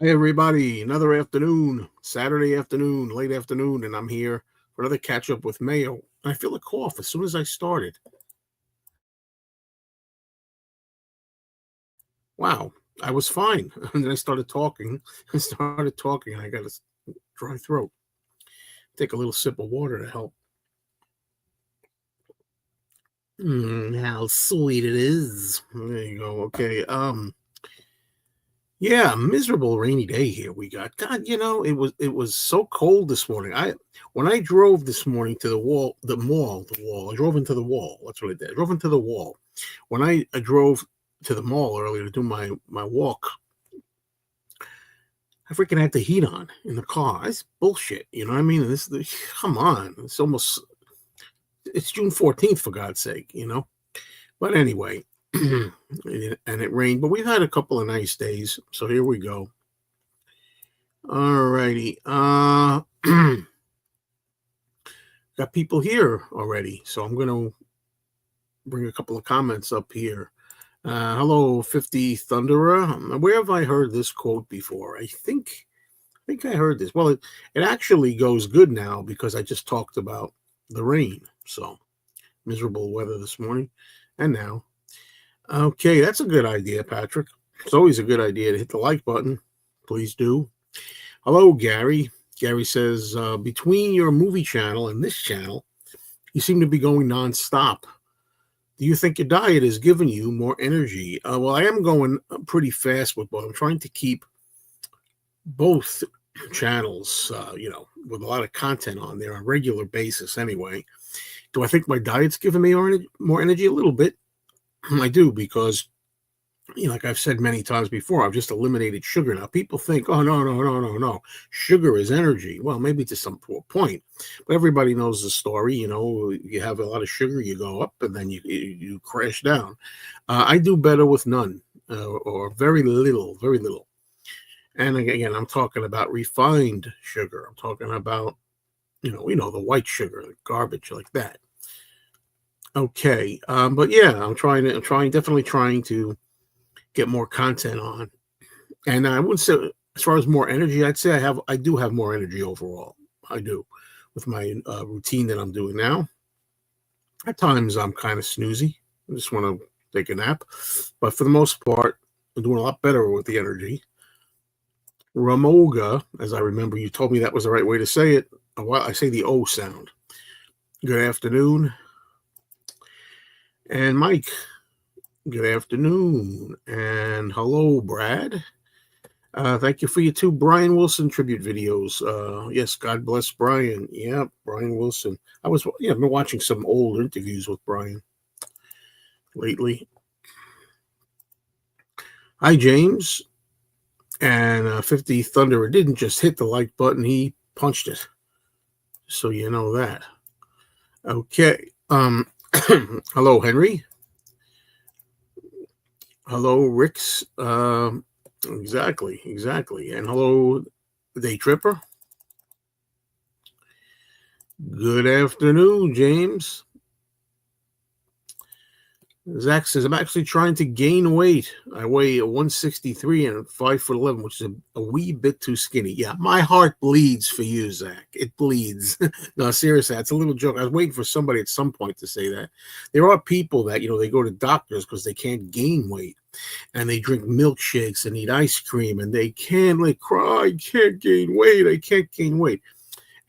Hi, everybody. Another afternoon, Saturday afternoon, late afternoon, and I'm here for another catch up with Mayo. And I feel a cough as soon as I started. Wow, I was fine. And then I started talking. And I got a dry throat. Take a little sip of water to help. How sweet it is. There you go. Okay. Yeah, miserable rainy day here we got. God, it was so cold this morning. When I drove this morning to the wall. I drove into the wall. That's what I did. I drove into the wall. When I drove to the mall earlier to do my walk, I freaking had the heat on in the car. It's bullshit. You know what I mean? Come on. It's June 14th for God's sake, you know. But anyway, and it rained, but we've had a couple of nice days. So here we go. All righty. Got people here already, so I'm going to bring a couple of comments up here. Hello, 50 Thunderer. Where have I heard this quote before? I think I heard this. Well, it actually goes good now because I just talked about the rain. So miserable weather this morning and now. Okay, that's a good idea, Patrick. It's always a good idea to hit the like button. Please do. Hello, Gary. Gary says, between your movie channel and this channel, you seem to be going nonstop. Do you think your diet is giving you more energy? Well, I am going pretty fast with both. I'm trying to keep both channels, with a lot of content on there on a regular basis anyway. Do I think my diet's giving me more energy? A little bit. I do because like I've said many times before, I've just eliminated sugar. Now, people think, oh, no, no, no, no, no. Sugar is energy. Well, maybe to some point, but everybody knows the story. You have a lot of sugar, you go up, and then you crash down. I do better with none or very little, very little. And again, I'm talking about refined sugar. I'm talking about, the white sugar, the garbage like that. Okay. But yeah, definitely trying to get more content on. And I wouldn't say, as far as more energy, I'd say I do have more energy overall. I do with my routine that I'm doing now. At times I'm kind of snoozy. I just want to take a nap. But for the most part, I'm doing a lot better with the energy. Ramoga, as I remember, you told me that was the right way to say it. Well, I say the O sound. Good afternoon. And Mike, good afternoon. And hello, Brad. Thank you for your two Brian Wilson tribute videos. Yes, God bless Brian. Yeah, Brian Wilson. I've been watching some old interviews with Brian lately. Hi, James. And 50 Thunderer didn't just hit the like button, he punched it. So you know that. Okay. Hello, Henry. Hello, Ricks. Exactly. And hello, Day Tripper. Good afternoon, James. Zach says, I'm actually trying to gain weight. I weigh 163 and 5'11", which is a wee bit too skinny. Yeah, my heart bleeds for you, Zach. It bleeds. No, seriously, that's a little joke. I was waiting for somebody at some point to say that. There are people that, they go to doctors because they can't gain weight. And they drink milkshakes and eat ice cream. And they cry, I can't gain weight. I can't gain weight.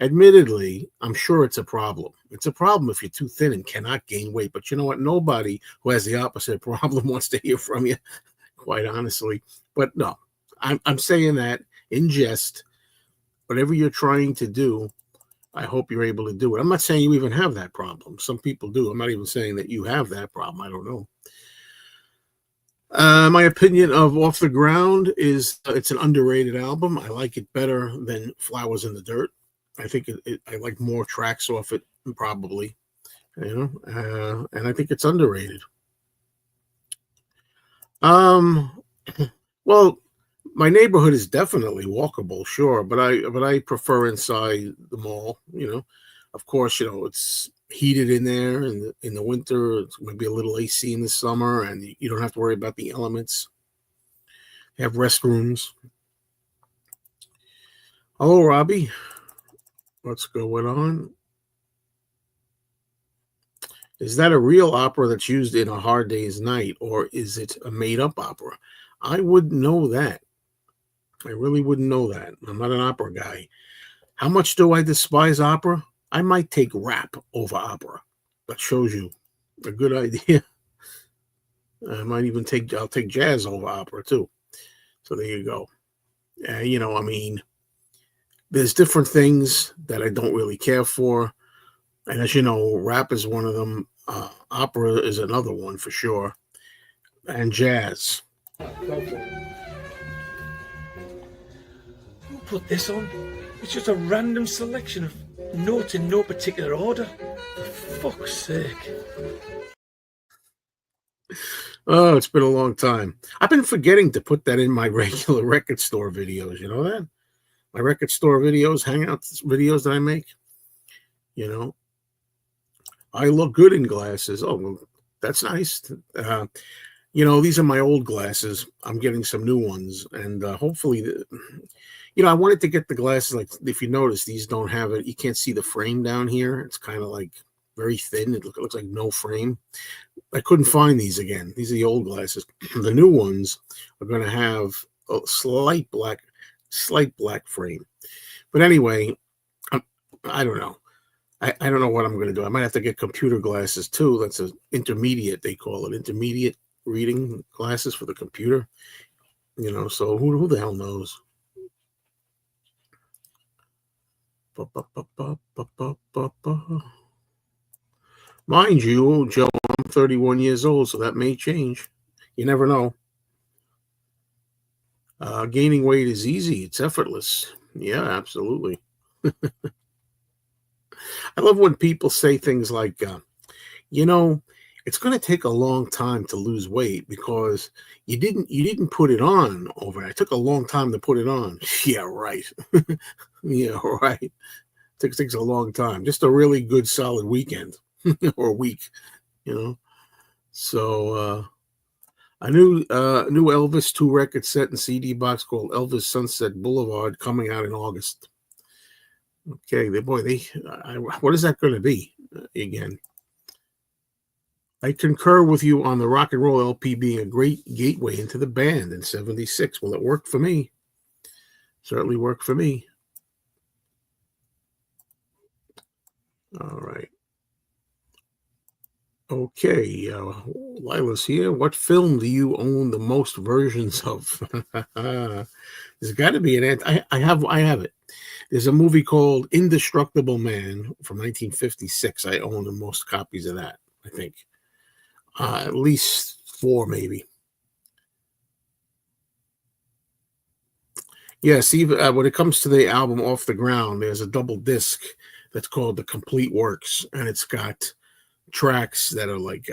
Admittedly, I'm sure it's a problem. It's a problem if you're too thin and cannot gain weight. But you know what? Nobody who has the opposite problem wants to hear from you, quite honestly. But no, I'm saying that in jest. Whatever you're trying to do, I hope you're able to do it. I'm not saying you even have that problem. Some people do. I'm not even saying that you have that problem. I don't know. My opinion of Off the Ground is it's an underrated album. I like it better than Flowers in the Dirt. I think I like more tracks off it, probably, and I think it's underrated. Well, my neighborhood is definitely walkable, sure, but I prefer inside the mall. Of course, it's heated in there in the winter. It's going to be a little AC in the summer, and you don't have to worry about the elements. They have restrooms. Hello, Robbie. What's going on? Is that a real opera that's used in A Hard Day's Night, or is it a made-up opera? I wouldn't know that. I really wouldn't know that. I'm not an opera guy. How much do I despise opera? I might take rap over opera. That shows you a good idea. I'll take jazz over opera too. So there you go. I mean, there's different things that I don't really care for. And as you know, rap is one of them. Opera is another one for sure. And jazz. Who put this on? It's just a random selection of notes in no particular order. For fuck's sake. Oh, it's been a long time. I've been forgetting to put that in my regular record store videos. You know that? My record store videos, Hangouts videos that I make. You know, I look good in glasses. Oh, well, that's nice. These are my old glasses. I'm getting some new ones. And hopefully, I wanted to get the glasses. Like, if you notice, these don't have it. You can't see the frame down here. It's kind of like very thin. It looks like no frame. I couldn't find these again. These are the old glasses. The new ones are going to have a slight black frame. But anyway, I don't know. I don't know what I'm going to do. I might have to get computer glasses too. That's an intermediate, they call it, intermediate reading glasses for the computer. So who the hell knows? Mind you, Joe, I'm 31 years old, so that may change. You never know. Gaining weight is easy. It's effortless. Yeah, absolutely. I love when people say things like, it's going to take a long time to lose weight because you didn't put it on overnight. It took a long time to put it on. Yeah, right. Yeah, right. Takes a long time. Just a really good solid weekend or week, you know. So a new Elvis 2 record set and CD box called Elvis Sunset Boulevard coming out in August. Okay, what is that going to be again? I concur with you on the rock and roll LP being a great gateway into the band in '76. Well, it worked for me. Certainly worked for me. All right. Okay, Lila's here. What film do you own the most versions of? There's got to be an. I have it. There's a movie called Indestructible Man from 1956. I own the most copies of that. I think at least 4, maybe. Yes, even when it comes to the album Off the Ground, there's a double disc that's called The Complete Works, and it's got tracks that are like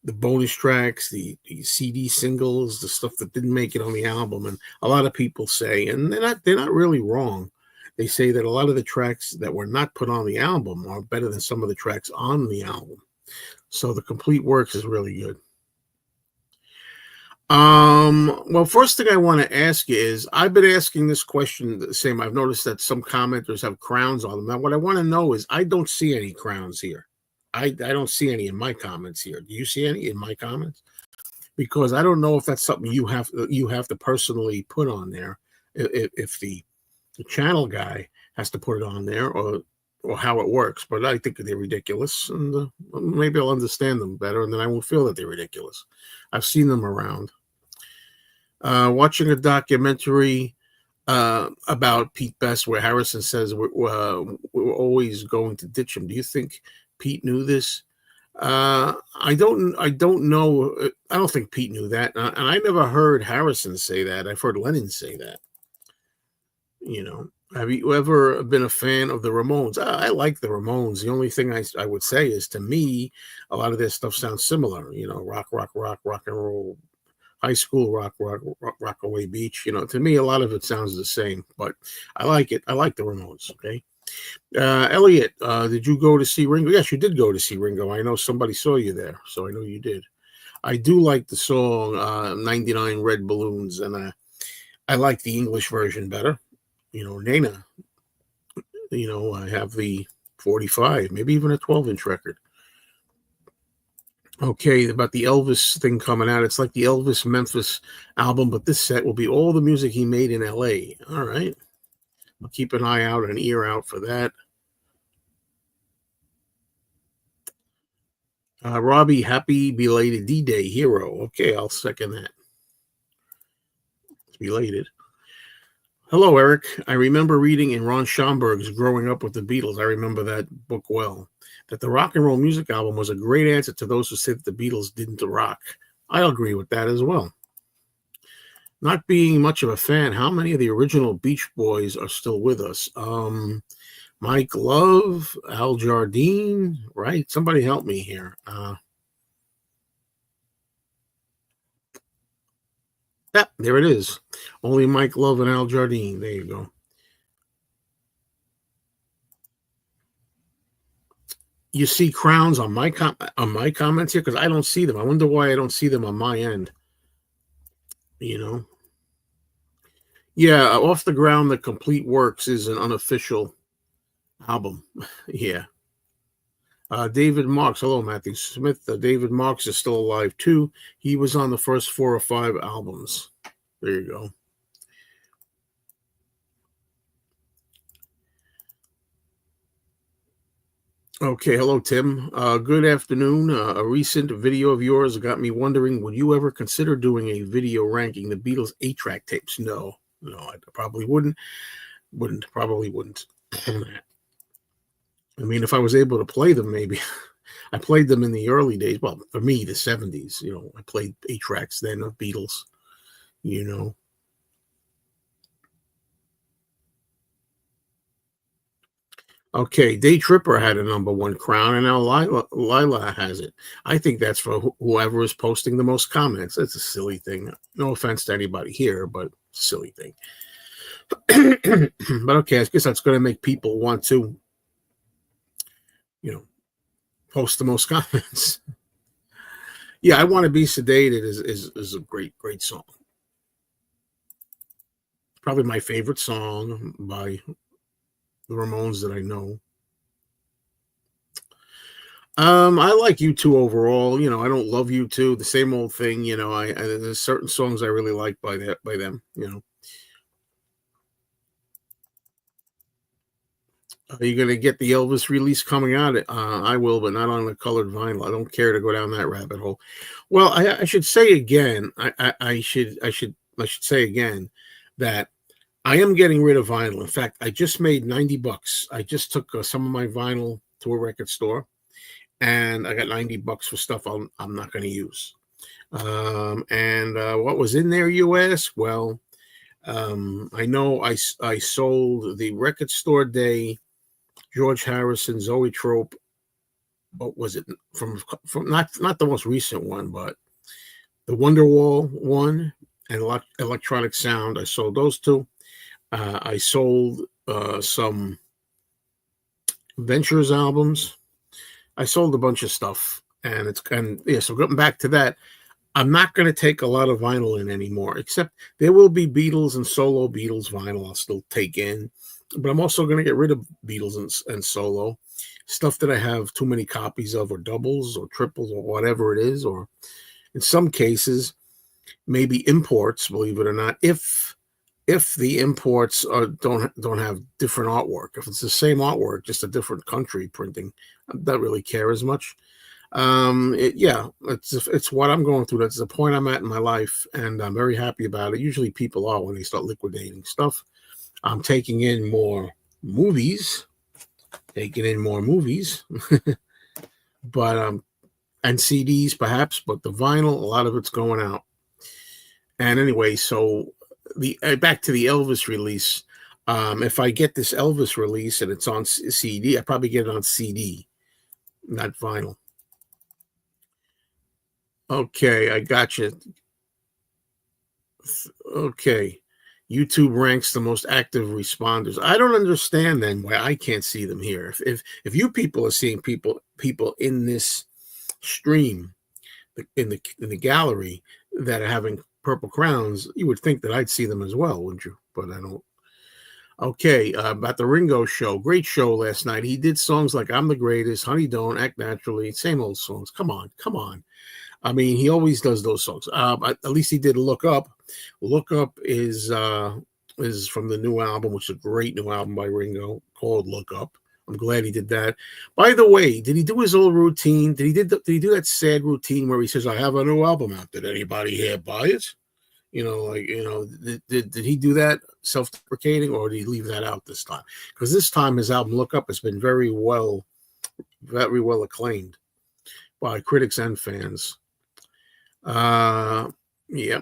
the bonus tracks, the CD singles, the stuff that didn't make it on the album. And a lot of people say, and they're not really wrong. They say that a lot of the tracks that were not put on the album are better than some of the tracks on the album. So The Complete Works is really good. Well, first thing I want to ask you is, I've been asking this question the same. I've noticed that some commenters have crowns on them. Now, what I want to know is, I don't see any crowns here. I don't see any in my comments here. Do you see any in my comments? Because I don't know if that's something you have to personally put on there. If the channel guy has to put it on there, or how it works. But I think they're ridiculous, and maybe I'll understand them better, and then I won't feel that they're ridiculous. I've seen them around. Watching a documentary about Pete Best, where Harrison says we're always going to ditch him. Do you think Pete knew this? I don't know. I don't think Pete knew that, and I never heard Harrison say that. I've heard Lennon say that. Have you ever been a fan of the Ramones? I like the Ramones. The only thing I would say is, to me, a lot of their stuff sounds similar. Rock and roll, high school rock, Rockaway Beach. To me, a lot of it sounds the same, but I like it. I like the Ramones. Okay. Elliot, did you go to see Ringo? Yes, you did go to see Ringo. I know somebody saw you there, so I know you did. I do like the song 99 Red Balloons, and I like the English version better. Nana. I have the 45, maybe even a 12-inch record. Okay, about the Elvis thing coming out. It's like the Elvis Memphis album, but this set will be all the music he made in LA. All right. I'll keep an eye out, an ear out for that. Robbie, happy belated D-Day hero. Okay, I'll second that. It's belated. Hello, Eric. I remember reading in Ron Schomburg's Growing Up with the Beatles. I remember that book well. That the rock and roll music album was a great answer to those who said that the Beatles didn't rock. I agree with that as well. Not being much of a fan, how many of the original Beach Boys are still with us? Mike Love, Al Jardine, right? Somebody help me here. Yeah, there it is. Only Mike Love and Al Jardine. There you go. You see crowns on my comments here because I don't see them. I wonder why I don't see them on my end. Yeah, Off the Ground, The Complete Works is an unofficial album. Yeah. David Marks. Hello, Matthew Smith. David Marks is still alive too. He was on the first 4 or 5 albums. There you go. Okay, hello, Tim. Good afternoon. A recent video of yours got me wondering, would you ever consider doing a video ranking the Beatles 8-track tapes? No, I probably wouldn't. Probably wouldn't. I mean, if I was able to play them, maybe. I played them in the early days. Well, for me, the 70s. I played 8-tracks then of Beatles. Okay, Day Tripper had a #1 crown, and now Lila has it. I think that's for whoever is posting the most comments. It's a silly thing. No offense to anybody here, but silly thing. But okay, I guess that's going to make people want to, post the most comments. Yeah, I Want to Be Sedated is a great song. Probably my favorite song by the Ramones that I know. I like U2 overall. I don't love U2. The same old thing. There's certain songs I really like by them. Are you going to get the Elvis release coming out? I will, but not on the colored vinyl. I don't care to go down that rabbit hole. Well, I should say again. I should say again that I am getting rid of vinyl. In fact, I just made $90. I just took some of my vinyl to a record store, and I got $90 for stuff I'm not going to use. And what was in there, you ask? Well, I know I sold the record store day George Harrison, Zoe Trope. What was it from not the most recent one, but the Wonderwall one and Electronic Sound. I sold those two. I sold some Ventures albums. I sold a bunch of stuff, and so getting back to that, I'm not going to take a lot of vinyl in anymore, except there will be Beatles and solo Beatles vinyl I'll still take in, but I'm also going to get rid of Beatles and solo stuff that I have too many copies of, or doubles or triples or whatever it is, or in some cases maybe imports, believe it or not, if the imports don't have different artwork. If it's the same artwork, just a different country printing, I don't really care as much. It's what I'm going through. That's the point I'm at in my life, and I'm very happy about it. Usually people are when they start liquidating stuff. I'm taking in more movies, but and CDs perhaps, but the vinyl, a lot of it's going out. And anyway, so back to the Elvis release. If I get this Elvis release and it's on CD, I probably get it on CD, not vinyl. Okay, I got you. Okay, YouTube ranks the most active responders. I don't understand then why I can't see them here. If you people are seeing people in this stream, in the gallery, that are having purple crowns, you would think that I'd see them as well, wouldn't you? But I don't. Okay, about the Ringo show. Great show last night. He did songs like "I'm the Greatest," "Honey Don't," "Act Naturally," same old songs. Come on, come on. I mean, he always does those songs. At least he did "Look Up." "Look Up" is from the new album, which is a great new album by Ringo called "Look Up." I'm glad he did that. By the way, did he do his old routine? Did he do that sad routine where he says, "I have a new album out. Did anybody here buy it?" Did he do that self-deprecating, or did he leave that out this time? Because this time his album "Look Up" has been very well acclaimed by critics and fans. Yeah.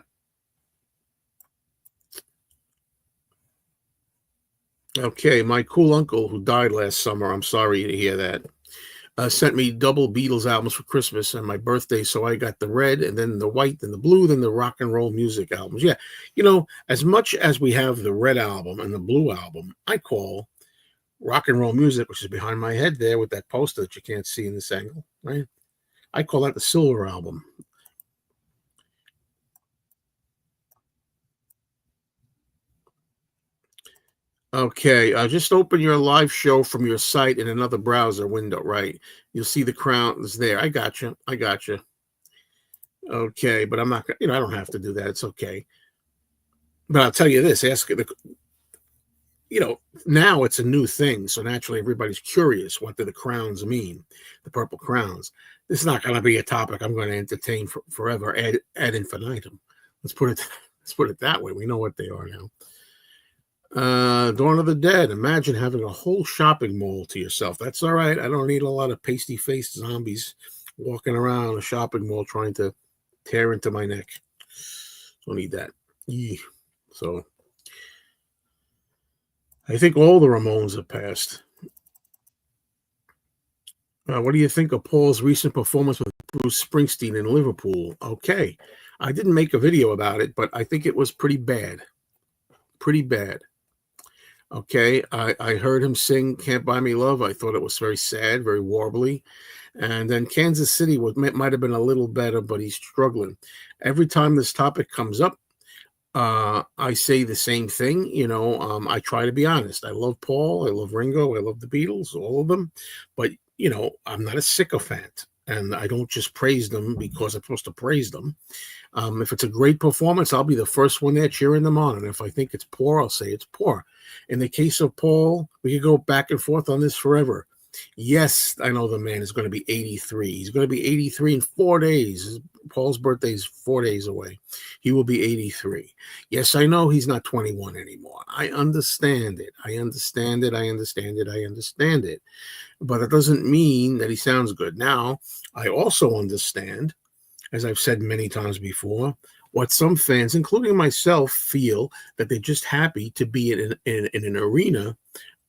Okay, my cool uncle who died last summer, I'm sorry to hear that, sent me double Beatles albums for Christmas and my birthday. So I got the red and then the white, then the blue, then the rock and roll music albums. Yeah, as much as we have the red album and the blue album, I call rock and roll music, which is behind my head there with that poster that you can't see in this angle, right? I call that the silver album. Okay, just open your live show from your site in another browser window, right? You'll see the crowns there. I got you. I got you. Okay, but I'm not, I don't have to do that. It's okay. But I'll tell you this, now it's a new thing. So naturally everybody's curious. What do the crowns mean? The purple crowns. This is not going to be a topic I'm going to entertain forever ad infinitum. Let's put it, let's put it that way. We know what they are now. Dawn of the Dead. Imagine having a whole shopping mall to yourself. That's all right. I don't need a lot of pasty-faced zombies walking around a shopping mall trying to tear into my neck. Don't need that. So I think all the Ramones have passed. What do you think of Paul's recent performance with Bruce Springsteen in Liverpool? Okay. I didn't make a video about it, but I think it was pretty bad. Pretty bad. Okay. I heard him sing Can't Buy Me Love. I thought it was very sad, very warbly. And then Kansas City might have been a little better, but he's struggling. Every time this topic comes up, I say the same thing. I try to be honest. I love Paul. I love Ringo. I love the Beatles, all of them. But, I'm not a sycophant. And I don't just praise them because I'm supposed to praise them. If it's a great performance, I'll be the first one there cheering them on. And if I think it's poor, I'll say it's poor. In the case of Paul, we could go back and forth on this forever. Yes, I know the man is going to be 83. He's going to be 83 in 4 days. Paul's birthday is 4 days away. He will be 83. Yes, I know he's not 21 anymore. I understand it. I understand it. I understand it. I understand it. But it doesn't mean that he sounds good. Now, I also understand, as I've said many times before, what some fans, including myself, feel that they're just happy to be in an arena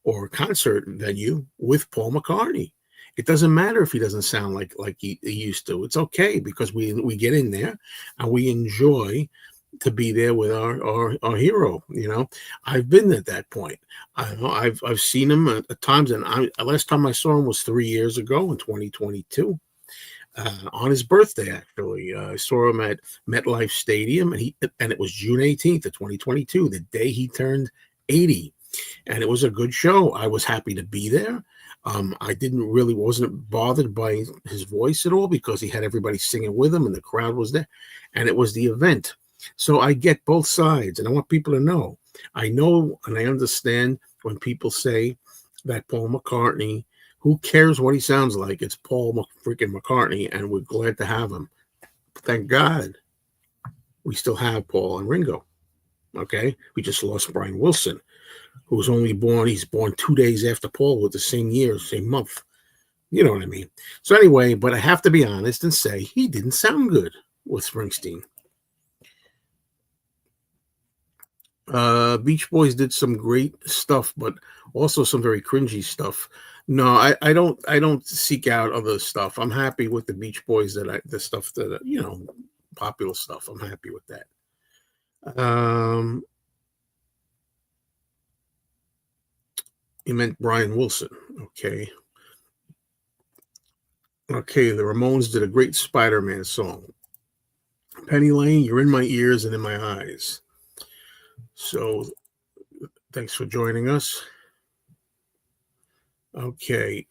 or a concert venue with Paul McCartney. It doesn't matter if he doesn't sound like he used to. It's okay because we get in there and we enjoy to be there with our hero. I've been at that point. I've seen him at times, and last time I saw him was 3 years ago in 2022. On his birthday, actually. I saw him at MetLife Stadium, and it was June 18th of 2022, the day he turned 80. And it was a good show. I was happy to be there. I wasn't bothered by his voice at all because he had everybody singing with him and the crowd was there. And it was the event. So I get both sides, and I want people to know. I know and I understand when people say that Paul McCartney, who cares what he sounds like? It's Paul freaking McCartney, and we're glad to have him. Thank God we still have Paul and Ringo. Okay? We just lost Brian Wilson, who's he's born 2 days after Paul with the same year, same month. You know what I mean? So anyway, but I have to be honest and say he didn't sound good with Springsteen. Beach Boys did some great stuff, but also some very cringy stuff. No, I don't seek out other stuff. I'm happy with the Beach Boys the stuff that popular stuff. I'm happy with that. You meant Brian Wilson, okay? Okay, the Ramones did a great Spider-Man song. Penny Lane, you're in my ears and in my eyes. So Thanks for joining us. Okay.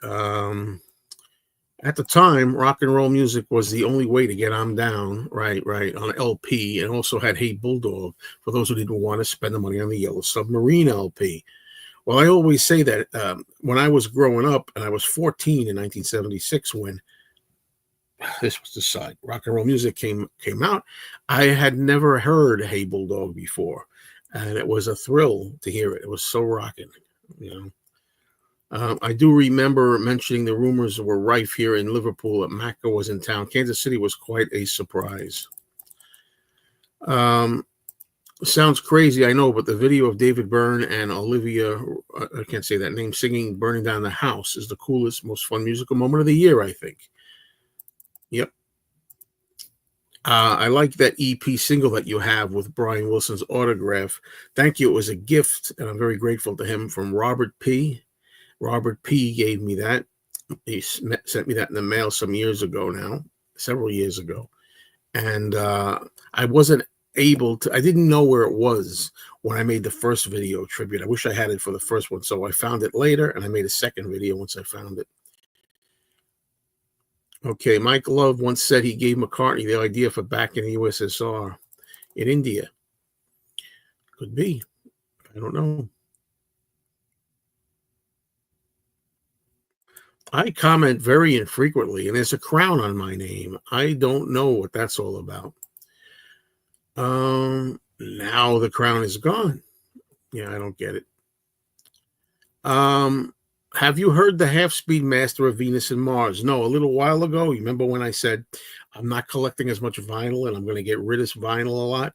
At the time, rock and roll music was the only way to get on down, right, on LP, and also had Hey Bulldog for those who didn't want to spend the money on the Yellow Submarine LP. Well, I always say that when I was growing up, and I was 14 in 1976 when this was the side rock and roll music came out, I had never heard Hey Bulldog before, and it was a thrill to hear it. It was so rocking, you know. I do remember mentioning the rumors were rife here in Liverpool that Macca was in town. Kansas City was quite a surprise. Sounds crazy, I know, but the video of David Byrne and Olivia, I can't say that name, singing Burning Down the House is the coolest, most fun musical moment of the year, I think. Yep. I like that EP single that you have with Brian Wilson's autograph. Thank you. It was a gift, and I'm very grateful to him from Robert P. Robert P. gave me that. He sent me that in the mail some years ago now, several years ago. And I wasn't able to, I didn't know where it was when I made the first video tribute. I wish I had it for the first one. So I found it later, and I made a second video once I found it. Okay, Mike Love once said he gave McCartney the idea for Back in the USSR in India. Could be. I don't know. I comment very infrequently, and there's a crown on my name. I don't know what that's all about. Now the crown is gone. Yeah, I don't get it. Have you heard the Half-Speed Master of Venus and Mars? No, a little while ago. You remember when I said I'm not collecting as much vinyl and I'm going to get rid of vinyl a lot?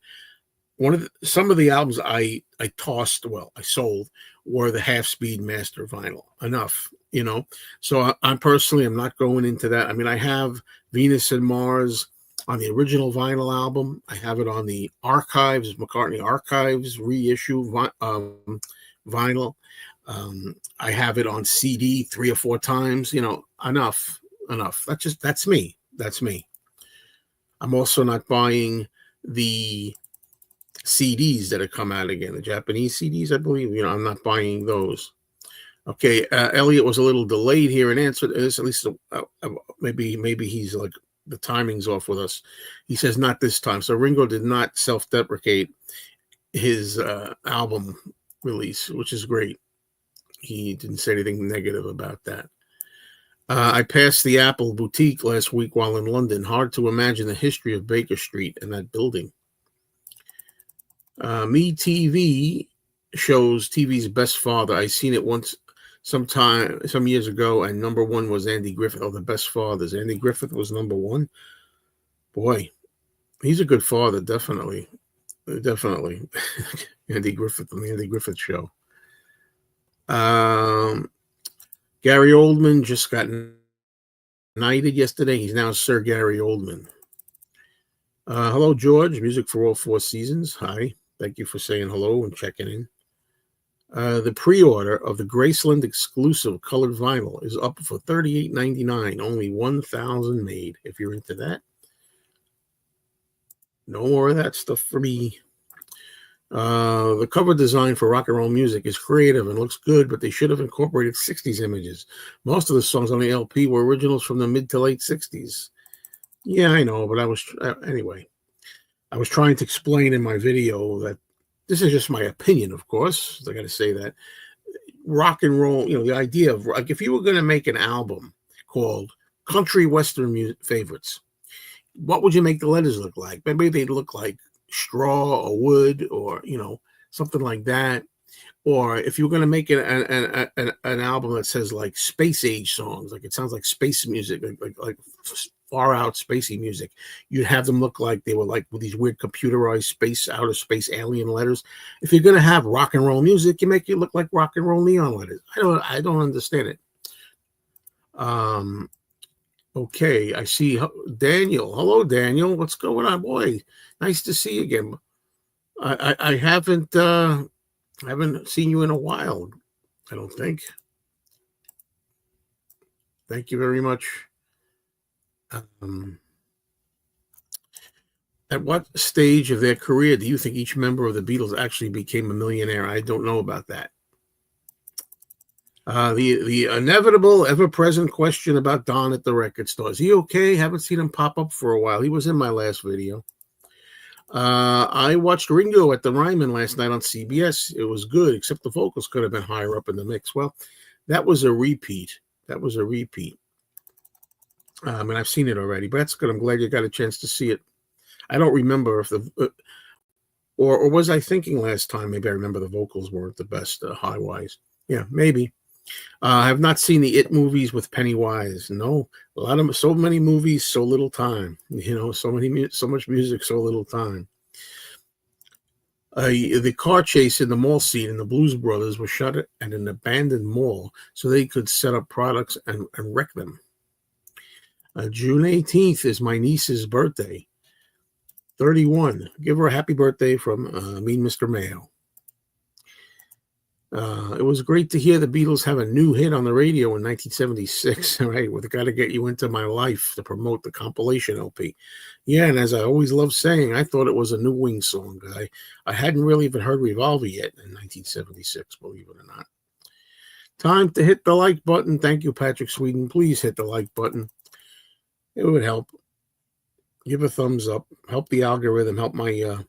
Some of the albums I tossed, well, I sold, were the Half-Speed Master vinyl. Enough, you know. So I'm personally, I'm not going into that. I mean, I have Venus and Mars on the original vinyl album. I have it on the Archives, McCartney Archives reissue vinyl. I have it on CD 3 or 4 times. You know, enough. That's me. I'm also not buying the CDs that have come out again, the Japanese CDs, I believe. You know, I'm not buying those. Okay, Elliot was a little delayed here and answered this. At least maybe he's like the timing's off with us. He says not this time. So Ringo did not self-deprecate his album release, which is great. He didn't say anything negative about that. I passed the Apple boutique last week while in London. Hard to imagine the history of Baker Street and that building. Me TV shows TV's Best Father. I seen it once, some years ago, and number 1 was Andy Griffith. Oh, the Best Fathers. Andy Griffith was number 1. Boy, he's a good father, definitely. Andy Griffith on the Andy Griffith Show. Gary Oldman just got knighted yesterday. He's now Sir Gary Oldman. Hello, George. Music for all 4 seasons. Hi. Thank you for saying hello and checking in. The pre-order of the Graceland exclusive colored vinyl is up for $38.99. Only 1,000 made. If you're into that, no more of that stuff for me. The cover design for Rock and Roll Music is creative and looks good, but they should have incorporated 60s images. Most of the songs on the LP were originals from the mid to late 60s. Yeah, I know, but anyway. I was trying to explain in my video that this is just my opinion, of course. I got to say that rock and roll, you know, the idea of, like, if you were going to make an album called Country Western Music Favorites, what would you make the letters look like? Maybe they'd look like straw or wood or, you know, something like that. Or if you were going to make an album that says like space age songs, like it sounds like space music, like far out spacey music, you'd have them look like they were like with these weird computerized outer space alien letters. If you're going to have rock and roll music, you make it look like rock and roll neon letters. I don't understand it. Okay, I see Daniel. Hello, Daniel. What's going on, boy? Nice to see you again. I haven't seen you in a while, I don't think. Thank you very much. At what stage of their career do you think each member of the Beatles actually became a millionaire? I don't know about that. The inevitable, ever-present question about Don at the record store. Is he okay? Haven't seen him pop up for a while. He was in my last video. I watched Ringo at the Ryman last night on CBS. It was good, except the vocals could have been higher up in the mix. Well, that was a repeat. And I've seen it already, but that's good. I'm glad you got a chance to see it. I don't remember if or was I thinking last time? Maybe I remember the vocals weren't the best high-wise. Yeah, maybe. I have not seen the It movies with Pennywise. No, so many movies, so little time. So much music, so little time. The car chase in the mall scene in the Blues Brothers was shot at an abandoned mall so they could set up products and wreck them. June 18th is my niece's birthday. 31. Give her a happy birthday from me, Mr. Mayo. It was great to hear the Beatles have a new hit on the radio in 1976, right? With "Gotta Get You Into My Life" to promote the compilation LP. Yeah, and as I always love saying, I thought it was a new Wings song because I hadn't really even heard Revolver yet in 1976, believe it or not. Time to hit the like button. Thank you, Patrick Sweden. Please hit the like button. It would help. Give a thumbs up. Help the algorithm. Help my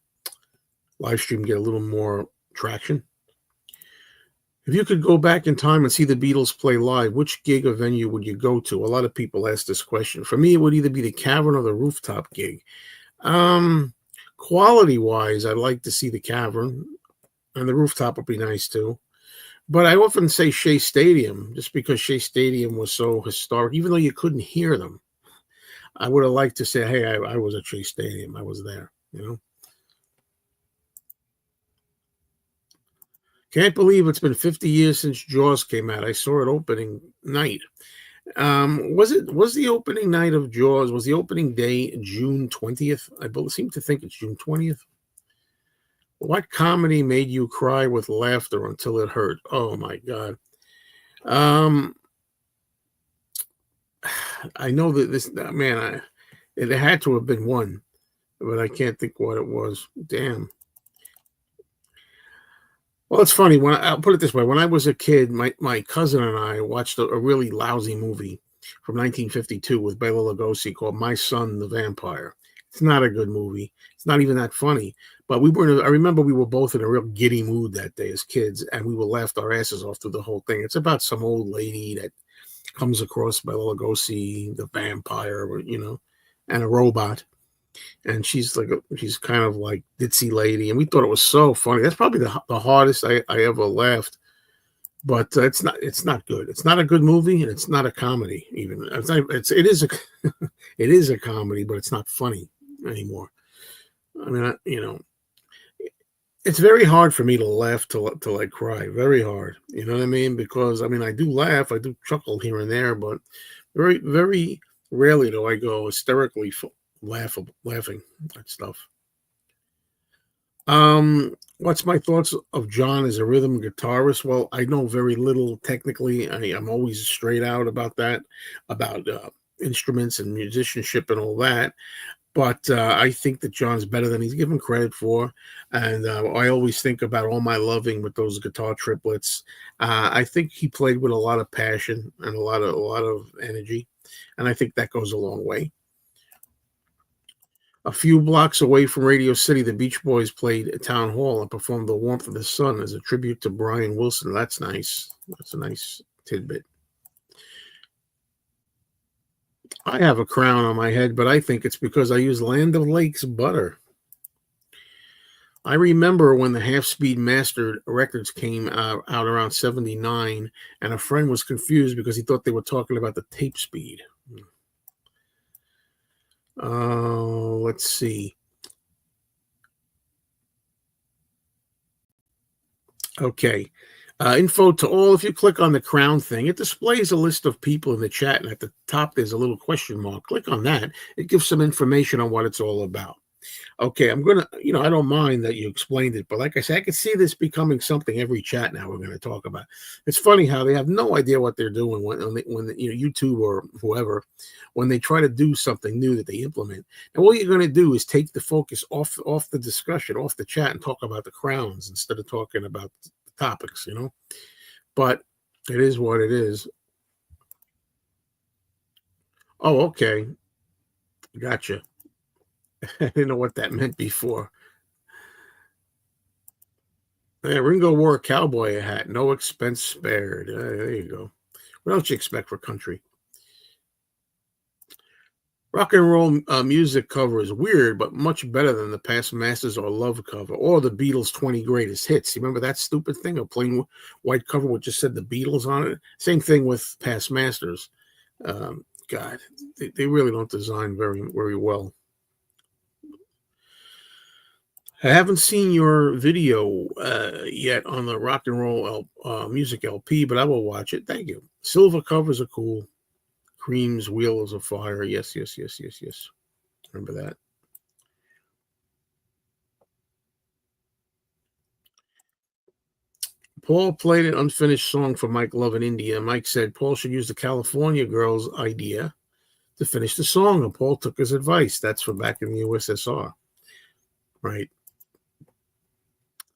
live stream get a little more traction. If you could go back in time and see the Beatles play live, which gig or venue would you go to? A lot of people ask this question. For me, it would either be the Cavern or the Rooftop gig. Quality-wise, I'd like to see the Cavern, and the Rooftop would be nice too. But I often say Shea Stadium, just because Shea Stadium was so historic, even though you couldn't hear them. I would have liked to say, hey, I was at Shea Stadium. I was there, Can't believe it's been 50 years since Jaws came out. I saw it opening night. Was the opening night of Jaws, was the opening day June 20th? I seem to think it's June 20th. What comedy made you cry with laughter until it hurt? Oh my God. I know that it had to have been one, but I can't think what it was. Damn. Well, it's funny. I'll put it this way. When I was a kid, my cousin and I watched a really lousy movie from 1952 with Bela Lugosi called My Son, the Vampire. It's not a good movie. It's not even that funny. But I remember we were both in a real giddy mood that day as kids, and we laughed our asses off through the whole thing. It's about some old lady that comes across Bela Lugosi, the vampire, and a robot. And she's kind of like ditzy lady, and we thought it was so funny. That's probably the hardest I ever laughed. But it's not good. It's not a good movie, and it's not a comedy even. It is a comedy, but it's not funny anymore. I mean, it's very hard for me to laugh till I cry. Very hard. You know what I mean? Because I do laugh, I do chuckle here and there, but very, very rarely do I go hysterically laughing at stuff. What's my thoughts of John as a rhythm guitarist? Well, I know very little technically. I'm always straight out about that, about instruments and musicianship and all that. But I think that John's better than he's given credit for. And I always think about All My Loving with those guitar triplets. I think he played with a lot of passion and a lot of energy. And I think that goes a long way. A few blocks away from Radio City, the Beach Boys played at Town Hall and performed The Warmth of the Sun as a tribute to Brian Wilson. That's nice. That's a nice tidbit. I have a crown on my head, but I think it's because I use Land O'Lakes butter. I remember when the half-speed mastered records came out around 79, and a friend was confused because he thought they were talking about the tape speed. Let's see. Okay. Info to all. If you click on the crown thing, it displays a list of people in the chat, and at the top there's a little question mark. Click on that. It gives some information on what it's all about. Okay, I'm gonna, I don't mind that you explained it, but like I said, I could see this becoming something every chat now we're going to talk about. It's funny how they have no idea what they're doing when YouTube or whoever, when they try to do something new that they implement, and all you're going to do is take the focus off the discussion, off the chat, and talk about the crowns instead of talking about the topics, But it is what it is. Oh, okay, gotcha. I didn't know what that meant before. Yeah, Ringo wore a cowboy hat, no expense spared. There you go. What else you expect for country? Rock and roll music cover is weird, but much better than the Past Masters or Love cover or the Beatles' 20 Greatest Hits. You remember that stupid thing, a plain white cover which just said the Beatles on it? Same thing with Past Masters. God, they really don't design very, very well. I haven't seen your video yet on the rock and roll music LP, but I will watch it. Thank you. Silver covers are cool. Cream's Wheels of Fire. Yes, yes, yes, yes, yes. Remember that. Paul played an unfinished song for Mike Love in India. Mike said Paul should use the California Girls idea to finish the song, and Paul took his advice. That's from back in the USSR. Right.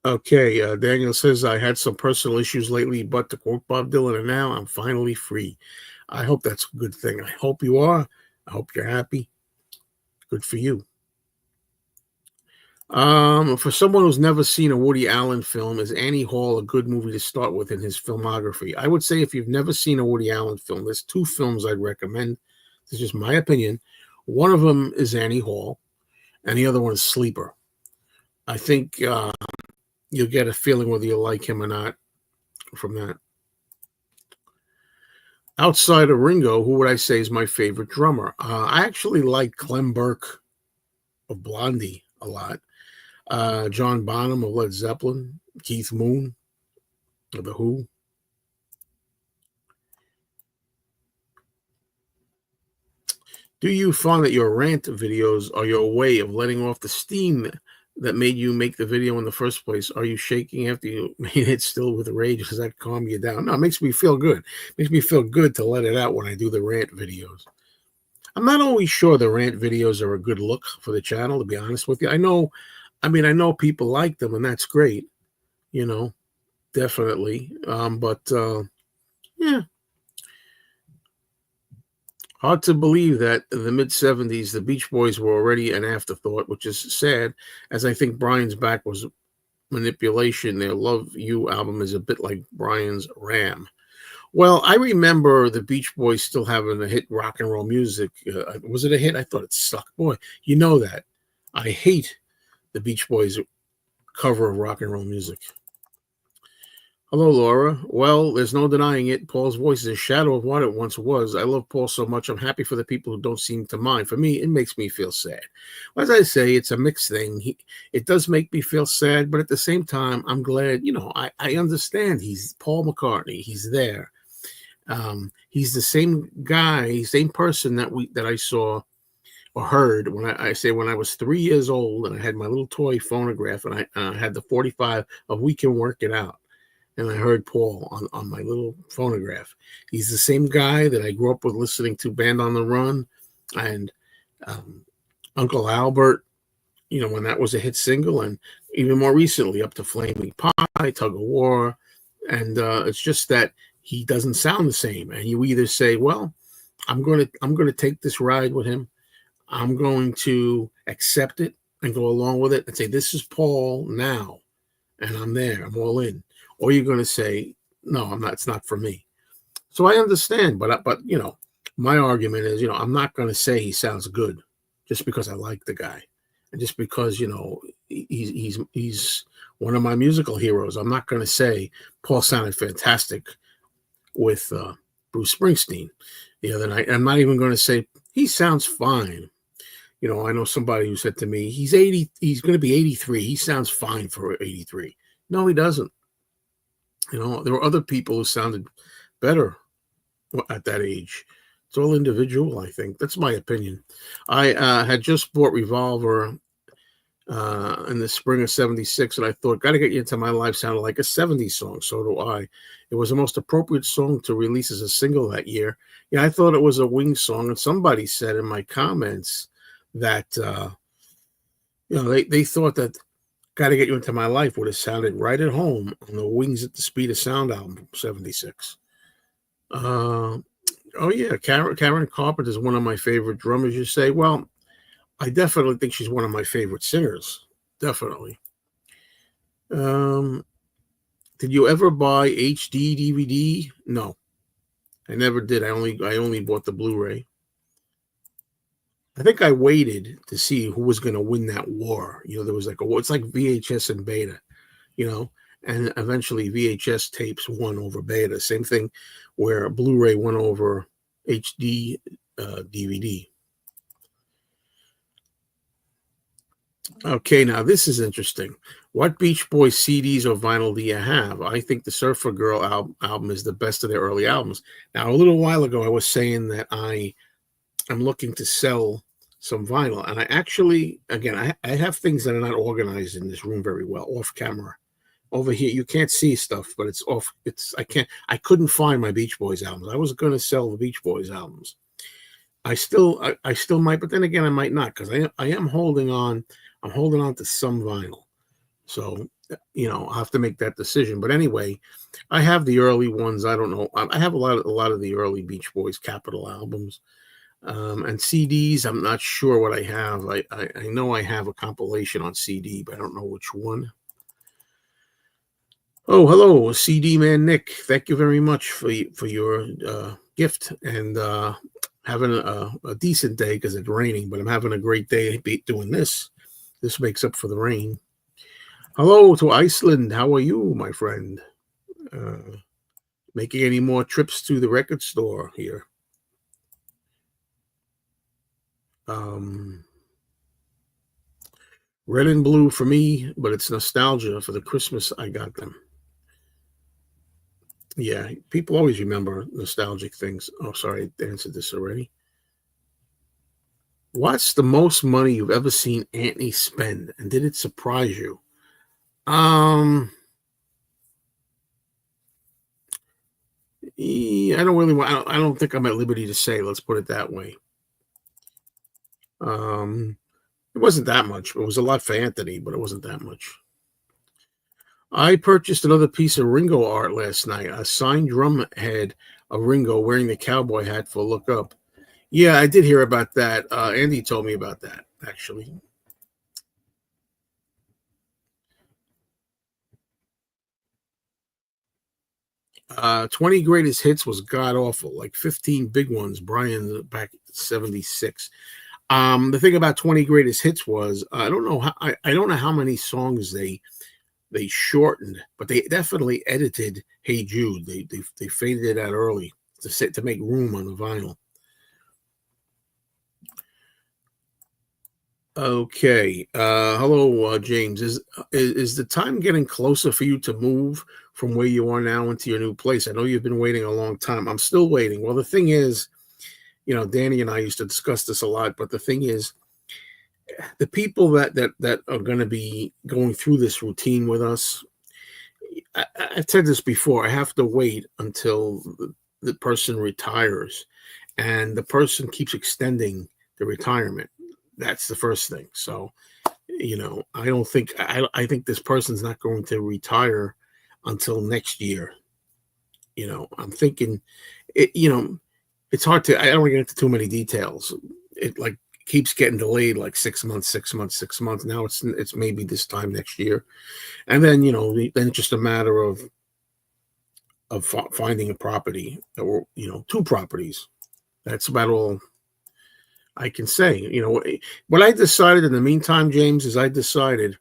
Okay, Daniel says, I had some personal issues lately, but to quote Bob Dylan, and now I'm finally free. I hope that's a good thing. I hope you are. I hope you're happy. Good for you. For someone who's never seen a Woody Allen film, is Annie Hall a good movie to start with in his filmography? I would say if you've never seen a Woody Allen film, there's two films I'd recommend. This is just my opinion. One of them is Annie Hall, and the other one is Sleeper. I think you'll get a feeling whether you like him or not from that. Outside of Ringo, who would I say is my favorite drummer? I actually like Clem Burke of Blondie a lot. John Bonham of Led Zeppelin, Keith Moon of The Who. Do you find that your rant videos are your way of letting off the steam that made you make the video in the first place? Are you shaking after you made it still with rage? Does that calm you down? No, it makes me feel good. It makes me feel good to let it out when I do the rant videos. I'm not always sure the rant videos are a good look for the channel, to be honest with you. I know people like them, and that's great, definitely. But yeah, hard to believe that in the mid-'70s, the Beach Boys were already an afterthought, which is sad, as I think Brian's back was manipulation. Their Love You album is a bit like Brian's Ram. Well, I remember the Beach Boys still having a hit rock and roll music. Was it a hit? I thought it sucked. Boy, you know that. I hate the Beach Boys cover of rock and roll music. Hello, Laura. Well, there's no denying it. Paul's voice is a shadow of what it once was. I love Paul so much. I'm happy for the people who don't seem to mind. For me, it makes me feel sad. As I say, it's a mixed thing. It does make me feel sad, but at the same time, I'm glad, I understand he's Paul McCartney. He's there. He's the same guy, same person that I saw or heard when I was 3 years old and I had my little toy phonograph and I had the 45 of We Can Work It Out. And I heard Paul on my little phonograph. He's the same guy that I grew up with listening to Band on the Run and Uncle Albert, when that was a hit single, and even more recently Up to Flaming Pie, Tug of War. And it's just that he doesn't sound the same. And you either say, well, I'm going to take this ride with him. I'm going to accept it and go along with it and say, this is Paul now. And I'm there. I'm all in. Or you're going to say, no, I'm not. It's not for me. So I understand, but my argument is, I'm not going to say he sounds good just because I like the guy, and just because he's one of my musical heroes. I'm not going to say Paul sounded fantastic with Bruce Springsteen the other night. I'm not even going to say he sounds fine. I know somebody who said to me, he's 80. He's going to be 83. He sounds fine for 83. No, he doesn't. There were other people who sounded better at that age. It's all individual, I think. That's my opinion. I had just bought Revolver in the spring of 76, and I thought, Gotta Get You Into My Life sounded like a 70s song. So do I. It was the most appropriate song to release as a single that year. Yeah, I thought it was a Wings song, and somebody said in my comments that, they thought that Gotta Get You Into My Life would have sounded right at home on the Wings at the Speed of Sound album from 76. Oh, yeah, Karen Carpenter is one of my favorite drummers, you say. Well, I definitely think she's one of my favorite singers. Definitely. Um, did you ever buy HD DVD? No, I never did. I only bought the Blu-ray. I think I waited to see who was going to win that war. There was like a war. It's like VHS and Beta, you know, and eventually VHS tapes won over Beta. Same thing where Blu-ray won over HD DVD. Okay, now this is interesting. What Beach Boys CDs or vinyl do you have? I think the Surfer Girl album is the best of their early albums. Now, a little while ago, I was saying that I'm looking to sell some vinyl, and I actually, again, I have things that are not organized in this room very well, off camera. Over here, you can't see stuff, but it's off. I couldn't find my Beach Boys albums. I was going to sell the Beach Boys albums. I still might, but then again, I might not, because I am holding on. I'm holding on to some vinyl. So, I'll have to make that decision. But anyway, I have the early ones. I don't know. I have a lot of the early Beach Boys Capitol albums. And CDs, I'm not sure what I have. I know I have a compilation on CD, but I don't know which one. Oh, hello, CD man Nick. Thank you very much for your gift, and having a decent day because it's raining, but I'm having a great day doing this. This makes up for the rain. Hello to Iceland. How are you, my friend? Making any more trips to the record store here? Red and blue for me, but it's nostalgia for the Christmas I got them. Yeah, people always remember nostalgic things. Oh, sorry, I answered this already. What's the most money you've ever seen Anthony spend, and did it surprise you? I don't really want. I don't think I'm at liberty to say. Let's put it that way. It wasn't that much. It was a lot for Anthony, but it wasn't that much. I purchased another piece of Ringo art last night. A signed drum head of Ringo wearing the cowboy hat for Look Up. Yeah, I did hear about that. Andy told me about that, actually. 20 greatest hits was god awful, like 15 big ones. Brian back 76. The thing about 20 greatest hits was I don't know how many songs they shortened, but they definitely edited Hey Jude. They faded it out early to make room on the vinyl. Okay. Hello, James. Is the time getting closer for you to move from where you are now into your new place? I know you've been waiting a long time. I'm still waiting. Well, the thing is, Danny and I used to discuss this a lot, but the thing is, the people that are going to be going through this routine with us, I've said this before, I have to wait until the person retires, and the person keeps extending the retirement. That's the first thing. So, I think this person's not going to retire until next year. I'm thinking it's hard to, I don't want to get into too many details. It like keeps getting delayed, like 6 months, 6 months, 6 months. Now it's maybe this time next year. And then, then it's just a matter of finding a property, or, 2 properties. That's about all I can say. What I decided in the meantime, James, is I decided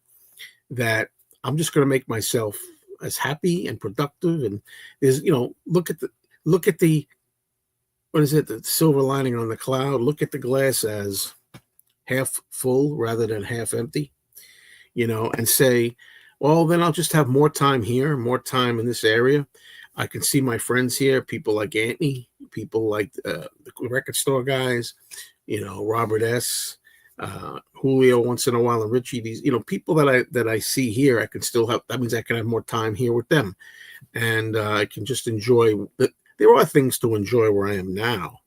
that I'm just going to make myself as happy and productive. And there's, look at the, what is it? The silver lining on the cloud. Look at the glass as half full rather than half empty, and say, well, then I'll just have more time here, more time in this area. I can see my friends here, people like Anthony, people like the record store guys, Robert S., Julio once in a while and Richie. These, people that I see here, I can still have. That means I can have more time here with them, and I can just enjoy. There are things to enjoy where I am now.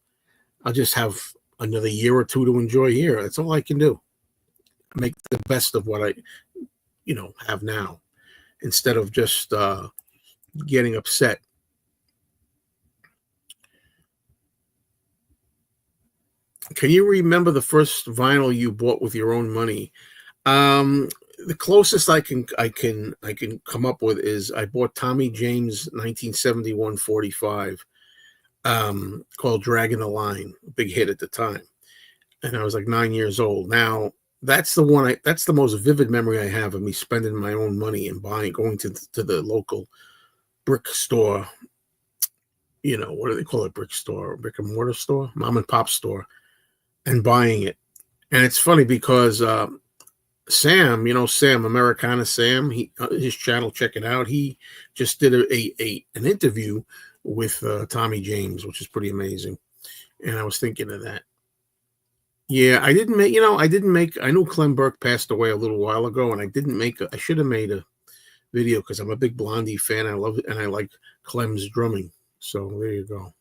I'll just have another year or two to enjoy here. That's all I can do. Make the best of what I, have now, instead of just getting upset. Can you remember the first vinyl you bought with your own money? The closest I can come up with is I bought Tommy James 1971 45, called Dragging the Line, a big hit at the time. And I was like 9 years old. Now that's the one that's the most vivid memory I have of me spending my own money and going to the local brick store. What do they call it? Brick store, brick and mortar store, mom and pop store, and buying it. And it's funny because Sam, Sam, Americana Sam, his channel, check it out. He just did an interview with Tommy James, which is pretty amazing. And I was thinking of that. Yeah, I knew Clem Burke passed away a little while ago, and I should have made a video because I'm a big Blondie fan. I love it, and I like Clem's drumming. So there you go.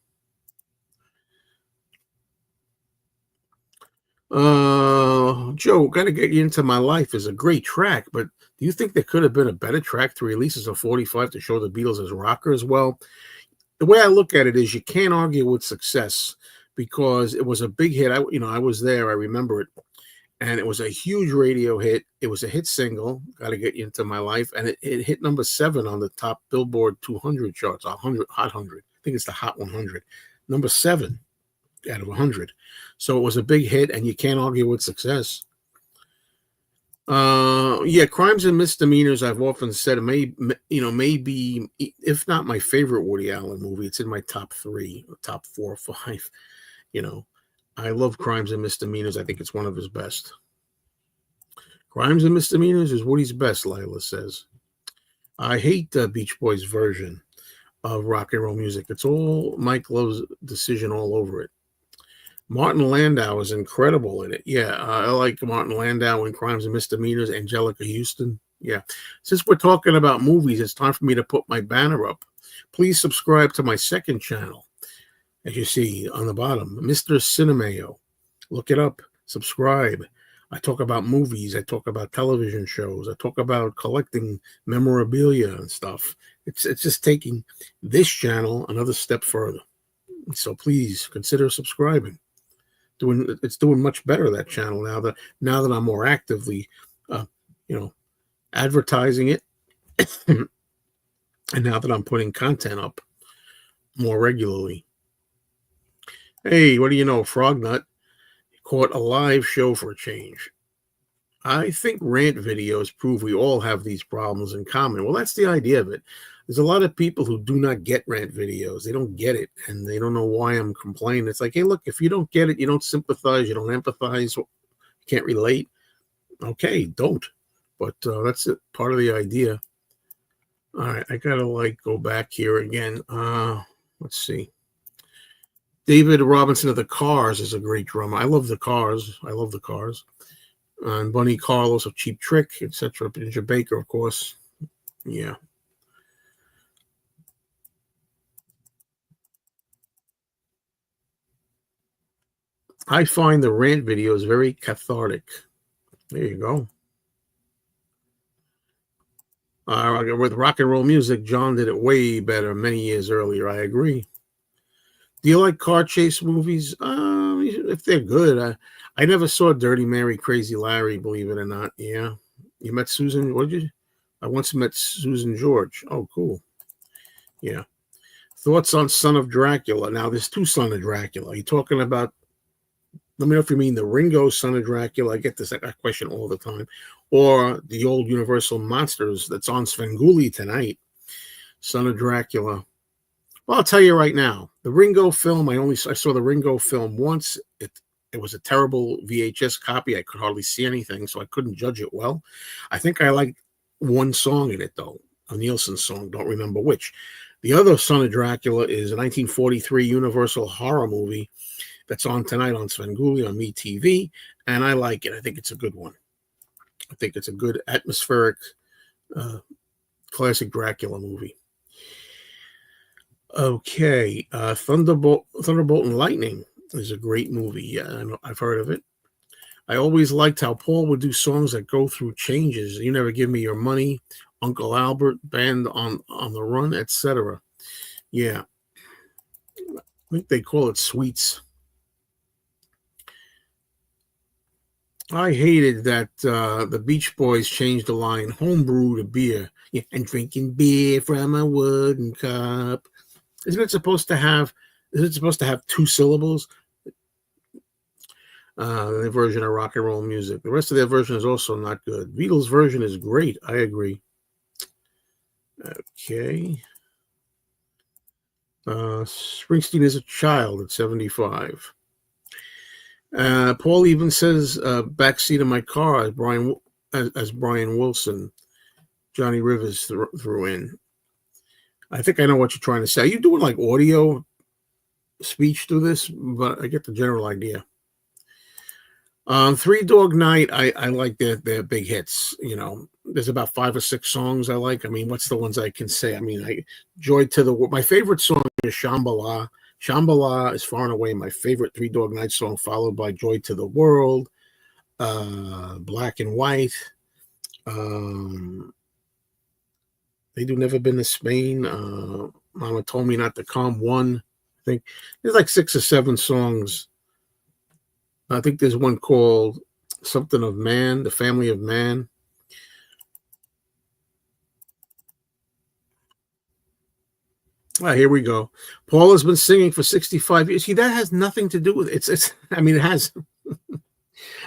Joe, Gotta Get You Into My Life is a great track, but do you think there could have been a better track to release as a 45 to show the Beatles as rockers? Well, the way I look at it is you can't argue with success because it was a big hit. I was there. I remember it. And it was a huge radio hit. It was a hit single, Gotta Get You Into My Life. And it hit number 7 on the top Billboard 200 charts, Hot 100. I think it's the Hot 100. Number 7 out of 100. So it was a big hit, and you can't argue with success. Crimes and Misdemeanors, I've often said, maybe, if not my favorite Woody Allen movie, it's in my top 3, or top 4 or 5. I love Crimes and Misdemeanors. I think it's one of his best. Crimes and Misdemeanors is Woody's best, Lila says. I hate the Beach Boys version of rock and roll music. It's all Mike Love's decision all over it. Martin Landau is incredible in it. Yeah, I like Martin Landau in Crimes and Misdemeanors, Angelica Houston. Yeah. Since we're talking about movies, it's time for me to put my banner up. Please subscribe to my second channel. As you see on the bottom, Mr. Cinemayo. Look it up. Subscribe. I talk about movies. I talk about television shows. I talk about collecting memorabilia and stuff. It's just taking this channel another step further. So please consider subscribing. It's doing much better, that channel, now that I'm more actively advertising it, and now that I'm putting content up more regularly. Hey, what do you know, Frognut caught a live show for a change. I think rant videos prove we all have these problems in common. Well, that's the idea of it. There's a lot of people who do not get rant videos. They don't get it, and they don't know why I'm complaining. It's like, hey, look, if you don't get it, you don't sympathize, you don't empathize, you can't relate. Okay, don't. But that's it, part of the idea. All right, I gotta go back here again. Let's see. David Robinson of the Cars is a great drummer. I love the Cars. And Bunny Carlos of Cheap Trick, etc. Ninja Baker, of course. Yeah. I find the rant videos very cathartic. There you go. With rock and roll music, John did it way better many years earlier. I agree. Do you like car chase movies? If they're good. I never saw Dirty Mary, Crazy Larry, believe it or not. Yeah. You met Susan? What did you? I once met Susan George. Oh, cool. Yeah. Thoughts on Son of Dracula? Now, there's 2 Son of Dracula. Are you talking about, let me know if you mean the Ringo Son of Dracula. I get this question all the time. Or the old Universal Monsters that's on Svengoolie tonight. Son of Dracula. Well, I'll tell you right now, the Ringo film, I saw the Ringo film once. It was a terrible VHS copy. I could hardly see anything, so I couldn't judge it well. I think I liked one song in it, though, a Nielsen song. Don't remember which. The other Son of Dracula is a 1943 Universal horror movie that's on tonight on Svengoolie on MeTV. and I like it. I think it's a good one. I think it's a good atmospheric, classic Dracula movie. Okay, Thunderbolt and Lightning is a great movie. Yeah, I know, I've heard of it. I always liked how Paul would do songs that go through changes. You Never Give Me Your Money, Uncle Albert, Band on the Run, etc. Yeah, I think they call it suites. I hated that the Beach Boys changed the line "homebrew" to beer. Yeah, and drinking beer from a wooden cup. Isn't it supposed to have? Is it supposed to have two syllables? The version of rock and roll music. The rest of their version is also not good. Beatles' version is great. I agree. Okay. Springsteen is a child at 75. Paul even says backseat of my car as Brian Wilson. Johnny Rivers threw in. I think I know what you're trying to say. Are you doing like audio speech through this? But I get the general idea. Three Dog Night, I like their big hits. You know, there's about 5 or 6 songs I like. I mean, what's the ones I can say? I mean, Joy to the World. My favorite song is Shambhala. Shambhala is far and away my favorite Three Dog Night song, followed by Joy to the World, Black and White. They Do Never Been to Spain. Mama Told Me Not to Come. One, I think there's like 6 or 7 songs. I think there's one called something of Man, The Family of Man. Here we go. Paul has been singing for 65 years. See, that has nothing to do with it. It's I mean, it has,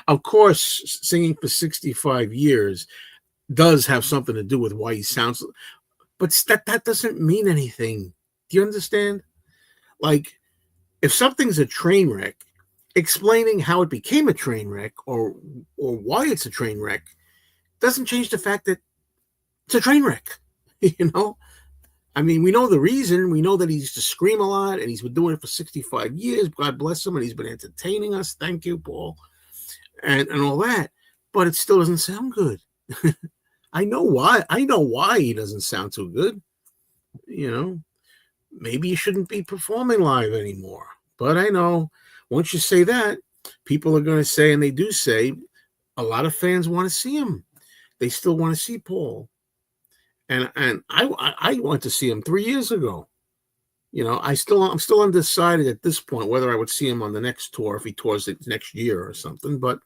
of course, singing for 65 years does have something to do with why he sounds, but that doesn't mean anything. Do you understand? Like, if something's a train wreck, explaining how it became a train wreck or why it's a train wreck doesn't change the fact that it's a train wreck. You know, I mean, we know the reason. We know that he used to scream a lot, and he's been doing it for 65 years. God bless him, and he's been entertaining us. Thank you, Paul, and all that. But it still doesn't sound good. I know why. I know why he doesn't sound too good. You know, maybe you shouldn't be performing live anymore. But I know once you say that, people are going to say, and they do say, a lot of fans want to see him. They still want to see Paul. And I went to see him 3 years ago. You know, I'm still undecided at this point whether I would see him on the next tour if he tours it next year or something. But,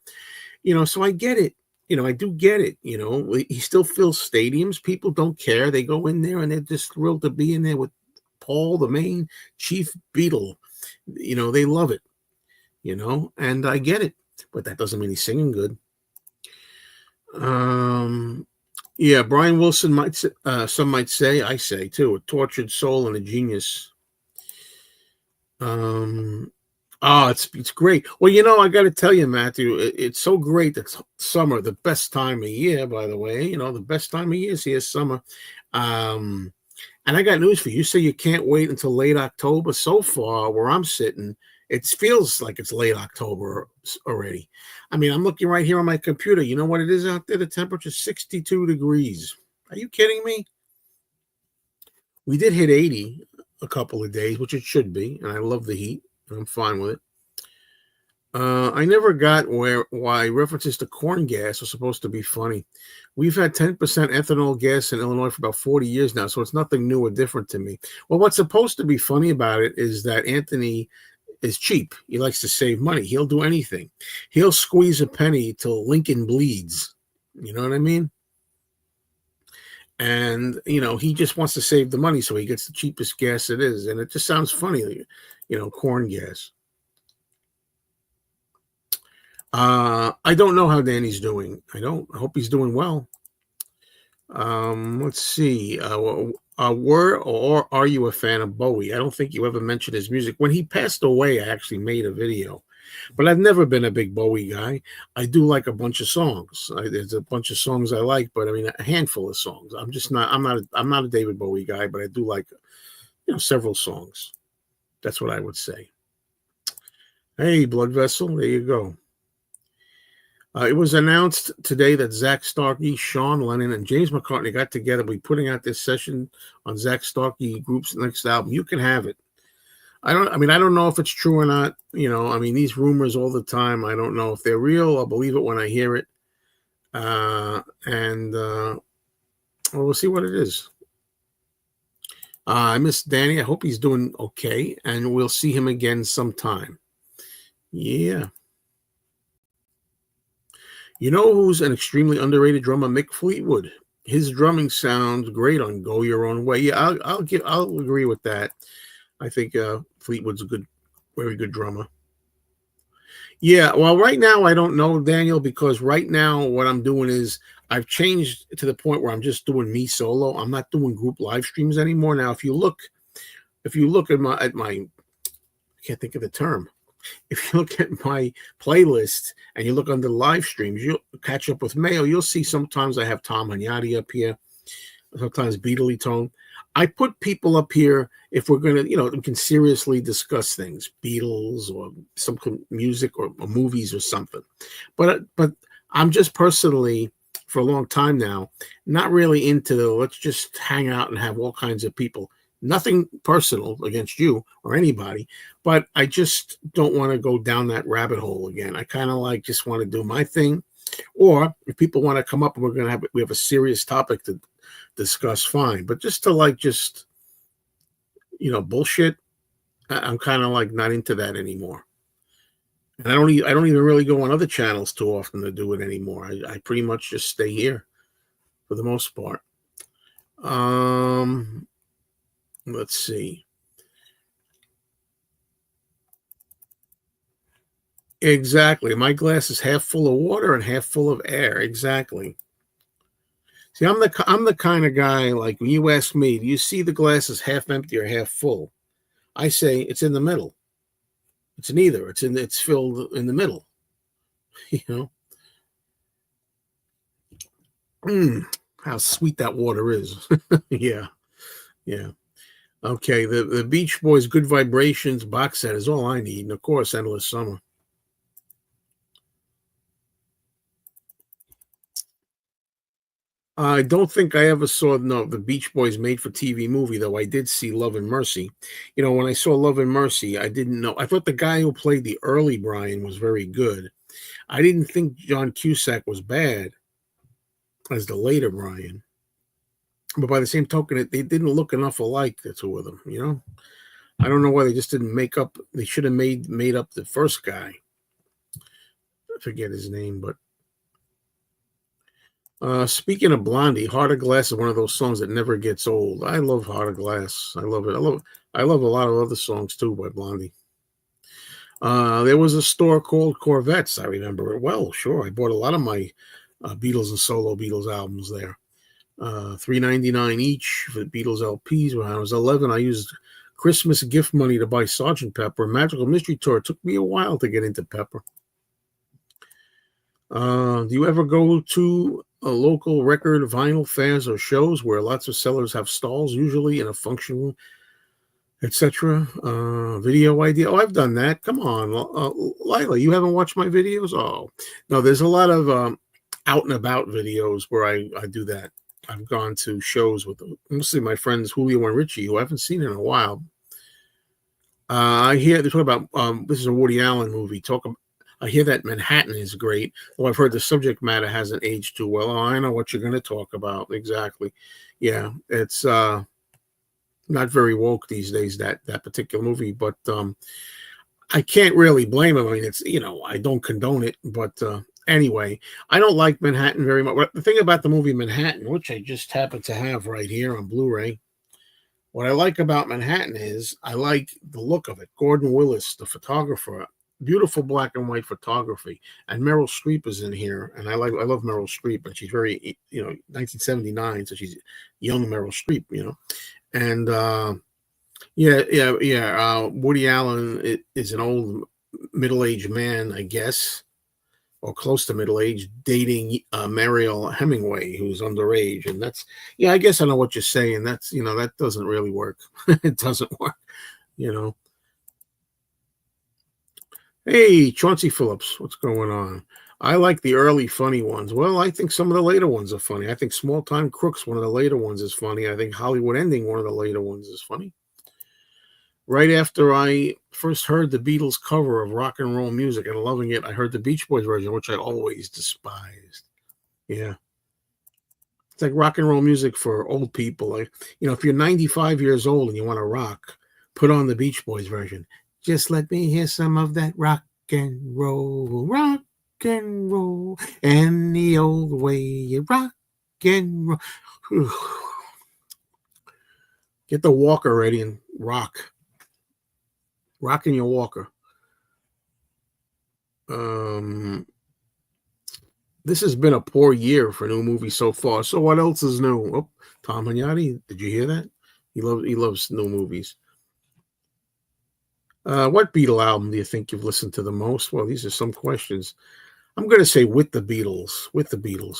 you know, so I get it. You know, I do get it. You know, he still fills stadiums. People don't care. They go in there and they're just thrilled to be in there with Paul, the main chief Beatle. You know, they love it. You know, and I get it. But that doesn't mean he's singing good. Yeah, Brian Wilson might some might say, I say too, a tortured soul and a genius. It's great. Well, you know, I got to tell you, Matthew, it's so great that summer, the best time of year, by the way, you know, the best time of year is here, summer. And I got news for you. You say you can't wait until late October. So far, where I'm sitting, it feels like it's late October already. I mean, I'm looking right here on my computer. You know what it is out there? The temperature is 62 degrees. Are you kidding me? We did hit 80 a couple of days, which it should be, and I love the heat, and I'm fine with it. I never got why references to corn gas are supposed to be funny. We've had 10% ethanol gas in Illinois for about 40 years now, so it's nothing new or different to me. Well, what's supposed to be funny about it is that Anthony is cheap. He likes to save money. He'll do anything. He'll squeeze a penny till Lincoln bleeds. You know what I mean? And, you know, he just wants to save the money, so he gets the cheapest gas it is. And it just sounds funny, you know, corn gas. I don't know how Danny's doing. I hope he's doing well. Let's see. Were or are you a fan of Bowie? I don't think you ever mentioned his music. When he passed away, I actually made a video, but I've never been a big Bowie guy. I do like a bunch of songs. There's a bunch of songs I like, but I mean a handful of songs. I'm not a David Bowie guy, but I do like, you know, several songs. That's what I would say. Hey, Blood Vessel, there you go. It was announced today that Zach Starkey, Sean Lennon, and James McCartney got together. We're putting out this session on Zach Starkey Group's next album. You can have it. I don't know if it's true or not. These rumors all the time. I don't know if they're real. I'll believe it when I hear it. We'll see what it is. I miss Danny. I hope he's doing okay, and we'll see him again sometime. Yeah. You know who's an extremely underrated drummer? Mick Fleetwood. His drumming sounds great on "Go Your Own Way." Yeah, I'll agree with that. I think Fleetwood's a very good drummer. Yeah, well, right now I don't know, Daniel, because right now what I'm doing is I've changed to the point where I'm just doing me solo. I'm not doing group live streams anymore. Now, if you look at my I can't think of the term. If you look at my playlist and you look under live streams, you'll catch up with Mayo. You'll see sometimes I have Tom Hunyadi up here, sometimes Beatly Tone. I put people up here if we're going to, we can seriously discuss things, Beatles or some music or movies or something. But I'm just personally, for a long time now, not really into let's just hang out and have all kinds of people. Nothing personal against you or anybody, but I just don't want to go down that rabbit hole again. I kind of just want to do my thing. Or if people want to come up and we have a serious topic to discuss, fine. But just to bullshit, I'm kind of not into that anymore. And I don't even really go on other channels too often to do it anymore. I pretty much just stay here for the most part. Let's see. Exactly. My glass is half full of water and half full of air. Exactly. See, I'm the kind of guy, when you ask me, do you see the glass is half empty or half full? I say it's in the middle. It's neither. It's filled in the middle. How sweet that water is. Yeah. Okay, the Beach Boys' Good Vibrations box set is all I need, and of course, Endless Summer. I don't think I ever saw the Beach Boys made-for-TV movie, though I did see Love and Mercy. When I saw Love and Mercy, I didn't know. I thought the guy who played the early Brian was very good. I didn't think John Cusack was bad as the later Brian. But by the same token, they didn't look enough alike, the two of them, I don't know why they just didn't make up. They should have made up the first guy. I forget his name, but speaking of Blondie, Heart of Glass is one of those songs that never gets old. I love Heart of Glass. I love it. I love a lot of other songs too by Blondie. There was a store called Corvettes. I remember it well. Sure, I bought a lot of my Beatles and solo Beatles albums there. $3.99 each for the Beatles LPs. When I was 11, I used Christmas gift money to buy Sgt. Pepper. Magical Mystery Tour. It took me a while to get into Pepper. Do you ever go to a local record, vinyl fairs, or shows where lots of sellers have stalls, usually in a function room, etc.? Video idea. Oh, I've done that. Come on, Lila, you haven't watched my videos? Oh, no, there's a lot of out and about videos where I do that. I've gone to shows with mostly my friends Julio and Richie, who I haven't seen in a while. I hear they talk about this is a Woody Allen movie. I hear that Manhattan is great. Oh, I've heard the subject matter hasn't aged too well. Oh, I know what you're going to talk about. Exactly. Yeah, it's not very woke these days, that particular movie, but I can't really blame him. I mean, it's, I don't condone it, but anyway, I don't like Manhattan very much. The thing about the movie Manhattan, which I just happen to have right here on Blu-ray, what I like about Manhattan is I like the look of it. Gordon Willis, the photographer, beautiful black and white photography, and Meryl Streep is in here, and I love Meryl Streep, and she's very 1979, so she's young Meryl Streep, and Woody Allen is an old middle-aged man, I guess, or close to middle age, dating Mariel Hemingway, who's underage, and that's I guess I know what you're saying. That's that doesn't really work. It doesn't work, Hey, Chauncey Phillips, what's going on? I like the early funny ones. Well, I think some of the later ones are funny. I think Small Time Crooks, one of the later ones, is funny. I think Hollywood Ending, one of the later ones, is funny. Right after I first heard the Beatles cover of rock and roll music and loving it, I heard the Beach Boys version, which I always despised. Yeah. It's like rock and roll music for old people. Like, if you're 95 years old and you want to rock, put on the Beach Boys version. Just let me hear some of that rock and roll, and the old way you rock and roll. Get the walker ready and rock. Rocking your walker. This has been a poor year for new movies so far. So what else is new? Oh, Tom Hagnotti, did you hear that? He loves new movies. What Beatle album do you think you've listened to the most? Well, these are some questions. I'm going to say With the Beatles. With the Beatles.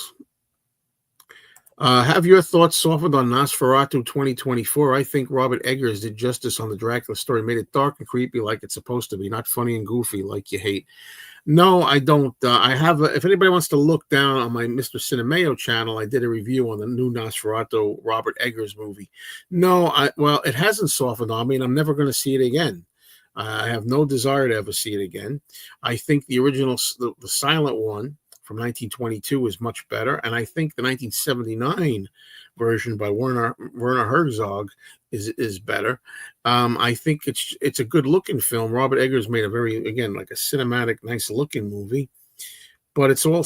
Have your thoughts softened on Nosferatu 2024? I think Robert Eggers did justice on the Dracula story, made it dark and creepy like it's supposed to be, not funny and goofy like you hate. No, I don't. I have. If anybody wants to look down on my Mr. Cinemayo channel, I did a review on the new Nosferatu Robert Eggers movie. No, well, it hasn't softened on me, and I'm never going to see it again. I have no desire to ever see it again. I think the original, the silent one from 1922 is much better, and I think the 1979 version by Werner Herzog is better. I think it's a good looking film. Robert Eggers made a very, again, like a cinematic, nice looking movie, but it's all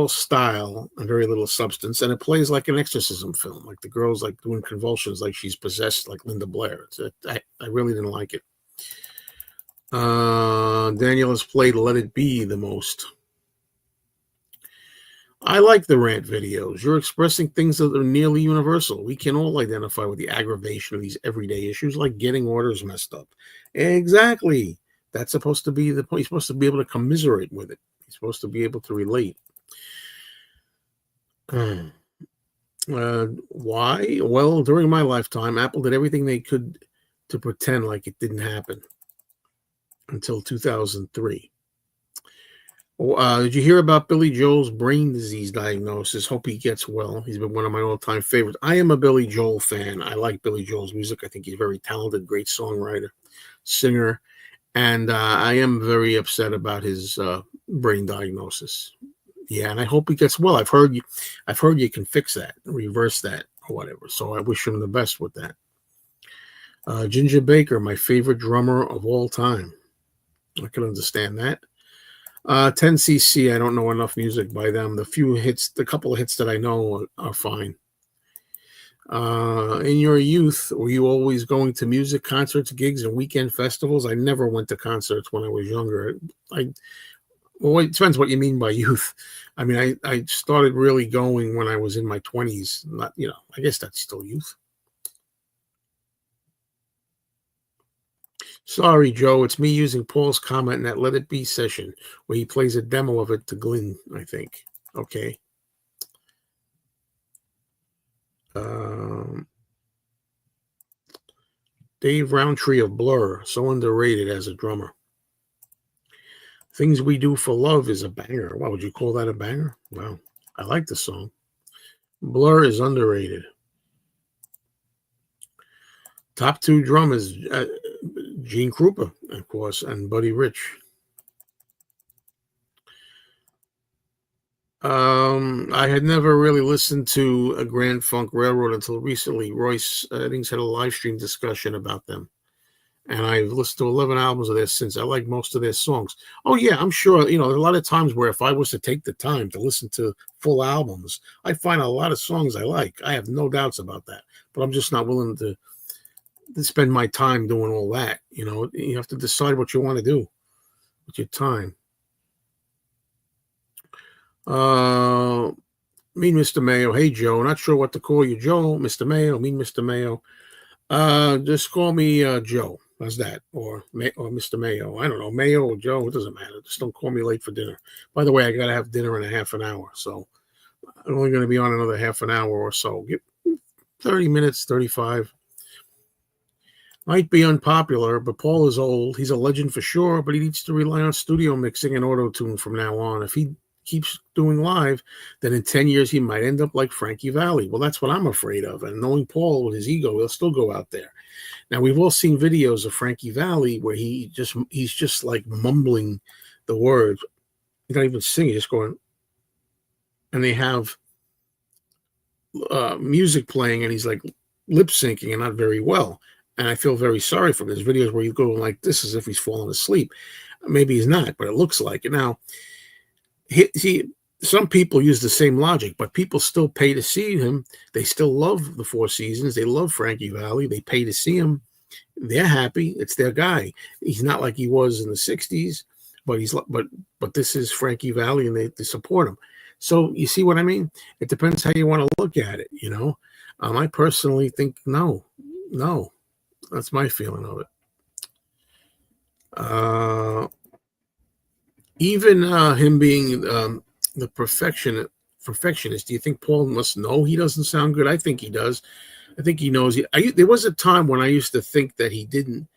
style and very little substance, and it plays like an exorcism film, like the girl's like doing convulsions, like she's possessed, like Linda Blair. I really didn't like it. Daniel has played Let It Be the most. I like the rant videos. You're expressing things that are nearly universal. We can all identify with the aggravation of these everyday issues, like getting orders messed up. Exactly. That's supposed to be the point. You're supposed to be able to commiserate with it. You're supposed to be able to relate. Why? Well, during my lifetime, Apple did everything they could to pretend like it didn't happen until 2003. Did you hear about Billy Joel's brain disease diagnosis? Hope he gets well. He's been one of my all-time favorites. I am a Billy Joel fan. I like Billy Joel's music. I think he's very talented, great songwriter, singer, and I am very upset about his brain diagnosis. Yeah, and I hope he gets well. I've heard you can fix that, reverse that, or whatever. So I wish him the best with that. Ginger Baker, my favorite drummer of all time. I can understand that. 10cc, I don't know enough music by them. The couple of hits that I know are fine. In your youth, were you always going to music concerts, gigs, and weekend festivals? I never went to concerts when I was younger. Well, it depends what you mean by youth. I mean, I started really going when I was in my 20s. Not, I guess that's still youth. Sorry, Joe. It's me using Paul's comment in that Let It Be session where he plays a demo of it to Glenn, I think. Okay. Dave Roundtree of Blur, so underrated as a drummer. Things We Do for Love is a banger. Wow, would you call that a banger? Wow, I like the song. Blur is underrated. Top two drummers, Gene Krupa, of course, and Buddy Rich. I had never really listened to a Grand Funk Railroad until recently. Royce Eddings had a live stream discussion about them, and I've listened to 11 albums of theirs since. I like most of their songs. Oh yeah, I'm sure. There are a lot of times where if I was to take the time to listen to full albums, I find a lot of songs I like. I have no doubts about that, but I'm just not willing to spend my time doing all that. You have to decide what you want to do with your time. Mean Mr. Mayo. Hey, Joe. Not sure what to call you, Joe. Mr. Mayo. Mean Mr. Mayo. Just call me Joe. How's that? Or Mr. Mayo. I don't know. Mayo or Joe. It doesn't matter. Just don't call me late for dinner. By the way, I got to have dinner in a half an hour. So I'm only going to be on another half an hour or so. Get 30 minutes, 35. Might be unpopular, but Paul is old. He's a legend for sure, but he needs to rely on studio mixing and auto-tune from now on. If he keeps doing live, then in 10 years he might end up like Frankie Valli. Well, that's what I'm afraid of. And knowing Paul with his ego, he'll still go out there. Now, we've all seen videos of Frankie Valli where he's just like mumbling the words. He's not even singing, just going, and they have music playing, and he's like lip syncing and not very well. And I feel very sorry for him. There's videos where you go like this as if he's falling asleep. Maybe he's not, but it looks like it. Now, some people use the same logic, but people still pay to see him. They still love the Four Seasons. They love Frankie Valli. They pay to see him. They're happy. It's their guy. He's not like he was in the 60s, but this is Frankie Valli, and they support him. So you see what I mean? It depends how you want to look at it, you know? I personally think no. That's my feeling of it. Even him being the perfectionist, do you think Paul must know he doesn't sound good? I think he does. I think he knows. There was a time when I used to think that he didn't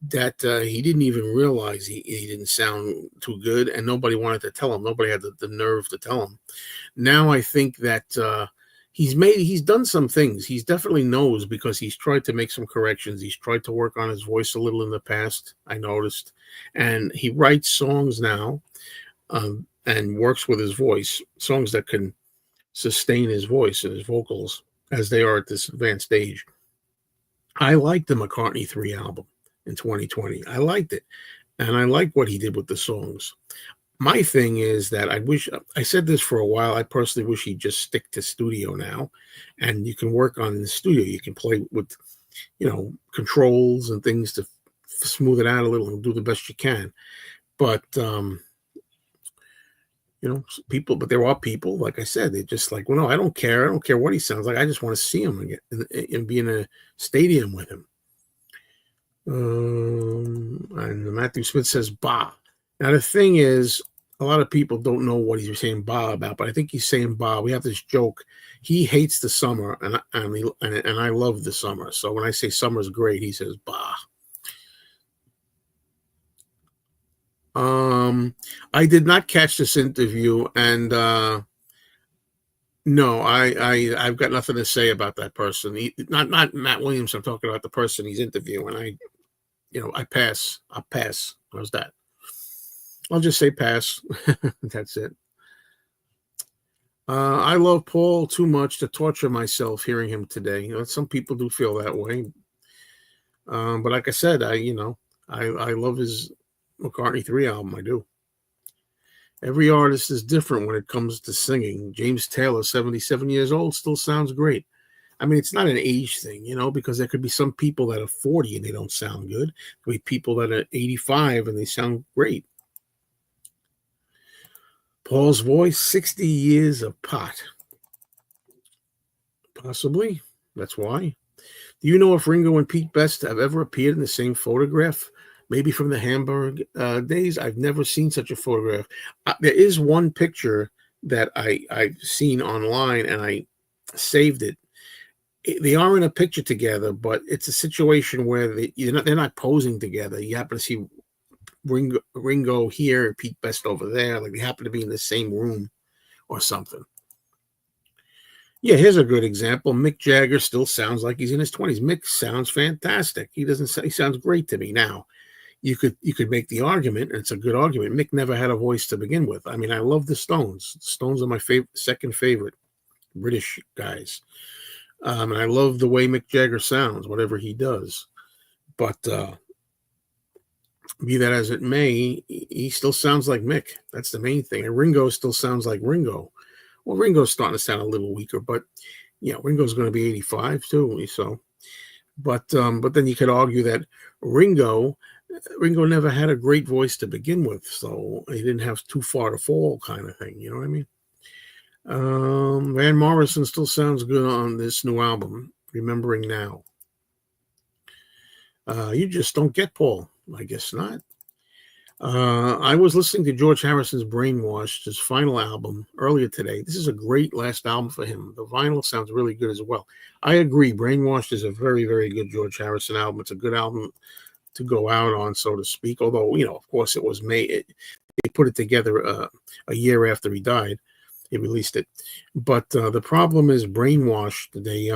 even realize he didn't sound too good, and nobody wanted to tell him. Nobody had the nerve to tell him. Now I think that he's done some things. He definitely knows, because he's tried to make some corrections. He's tried to work on his voice a little in the past, I noticed. And he writes songs now and works with his voice, songs that can sustain his voice and his vocals as they are at this advanced age. I liked the McCartney 3 album in 2020. I liked it. And I like what he did with the songs. My thing is that I said this for a while, I personally wish he'd just stick to studio now. And you can work on the studio. You can play with, controls and things to smooth it out a little and do the best you can. But, but there are people, like I said, they're just like, well, no, I don't care. I don't care what he sounds like. I just want to see him again and be in a stadium with him. And Matthew Smith says, bah. Now, the thing is, a lot of people don't know what he's saying bah about, but I think he's saying bah. We have this joke. He hates the summer, and I love the summer. So when I say summer's great, he says bah. I did not catch this interview, and no, I've got nothing to say about that person. Not Matt Williams. I'm talking about the person he's interviewing. I pass. I'll pass. How's that? I'll just say pass. That's it. I love Paul too much to torture myself hearing him today. Some people do feel that way. But like I said, I love his McCartney 3 album. I do. Every artist is different when it comes to singing. James Taylor, 77 years old, still sounds great. I mean, it's not an age thing, because there could be some people that are 40 and they don't sound good. There could be people that are 85 and they sound great. Paul's voice, 60 years of pot. Possibly. That's why. Do you know if Ringo and Pete Best have ever appeared in the same photograph? Maybe from the Hamburg days. I've never seen such a photograph. There is one picture that I've seen online, and I saved it. They are in a picture together, but it's a situation where they're not posing together. You happen to see Ringo here and Pete Best over there. Like they happen to be in the same room or something. Yeah, here's a good example. Mick Jagger still sounds like he's in his 20s. Mick sounds fantastic. He sounds great to me now. You could make the argument, and it's a good argument. Mick never had a voice to begin with. I mean, I love the Stones. The Stones are my second favorite British guys. And I love the way Mick Jagger sounds, whatever he does. But be that as it may, he still sounds like Mick. That's the main thing. And Ringo still sounds like Ringo. Well, Ringo's starting to sound a little weaker, but Ringo's going to be 85 too. So, but then you could argue that Ringo never had a great voice to begin with, so he didn't have too far to fall, kind of thing. You know what I mean? Van Morrison still sounds good on this new album. Remembering Now. You just don't get Paul. I guess not. I was listening to George Harrison's Brainwashed, his final album, earlier today. This is a great last album for him. The vinyl sounds really good as well. I agree. Brainwashed is a very, very good George Harrison album. It's a good album to go out on, so to speak. Although, of course, it was made. They put it together a year after he died. He released it, but the problem is brainwashed. They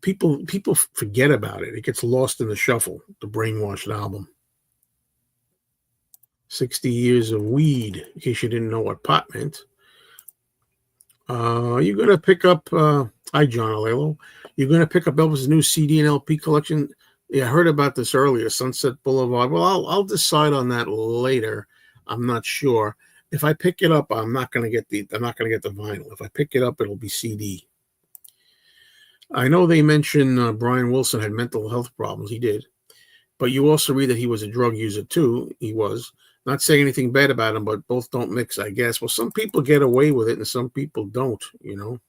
people forget about it. It gets lost in the shuffle. The brainwashed album. 60 years of weed. In case you didn't know what pot meant. You're gonna pick up. Hi, John Alelo. You're gonna pick up Elvis's new CD and LP collection. Yeah, I heard about this earlier. Sunset Boulevard. Well, I'll decide on that later. I'm not sure. If I pick it up, I'm not gonna get the vinyl. If I pick it up, it'll be CD. I know they mentioned Brian Wilson had mental health problems. He did, but you also read that he was a drug user too. He was. Not saying anything bad about him, but both don't mix, I guess. Well, some people get away with it and some people don't, you know.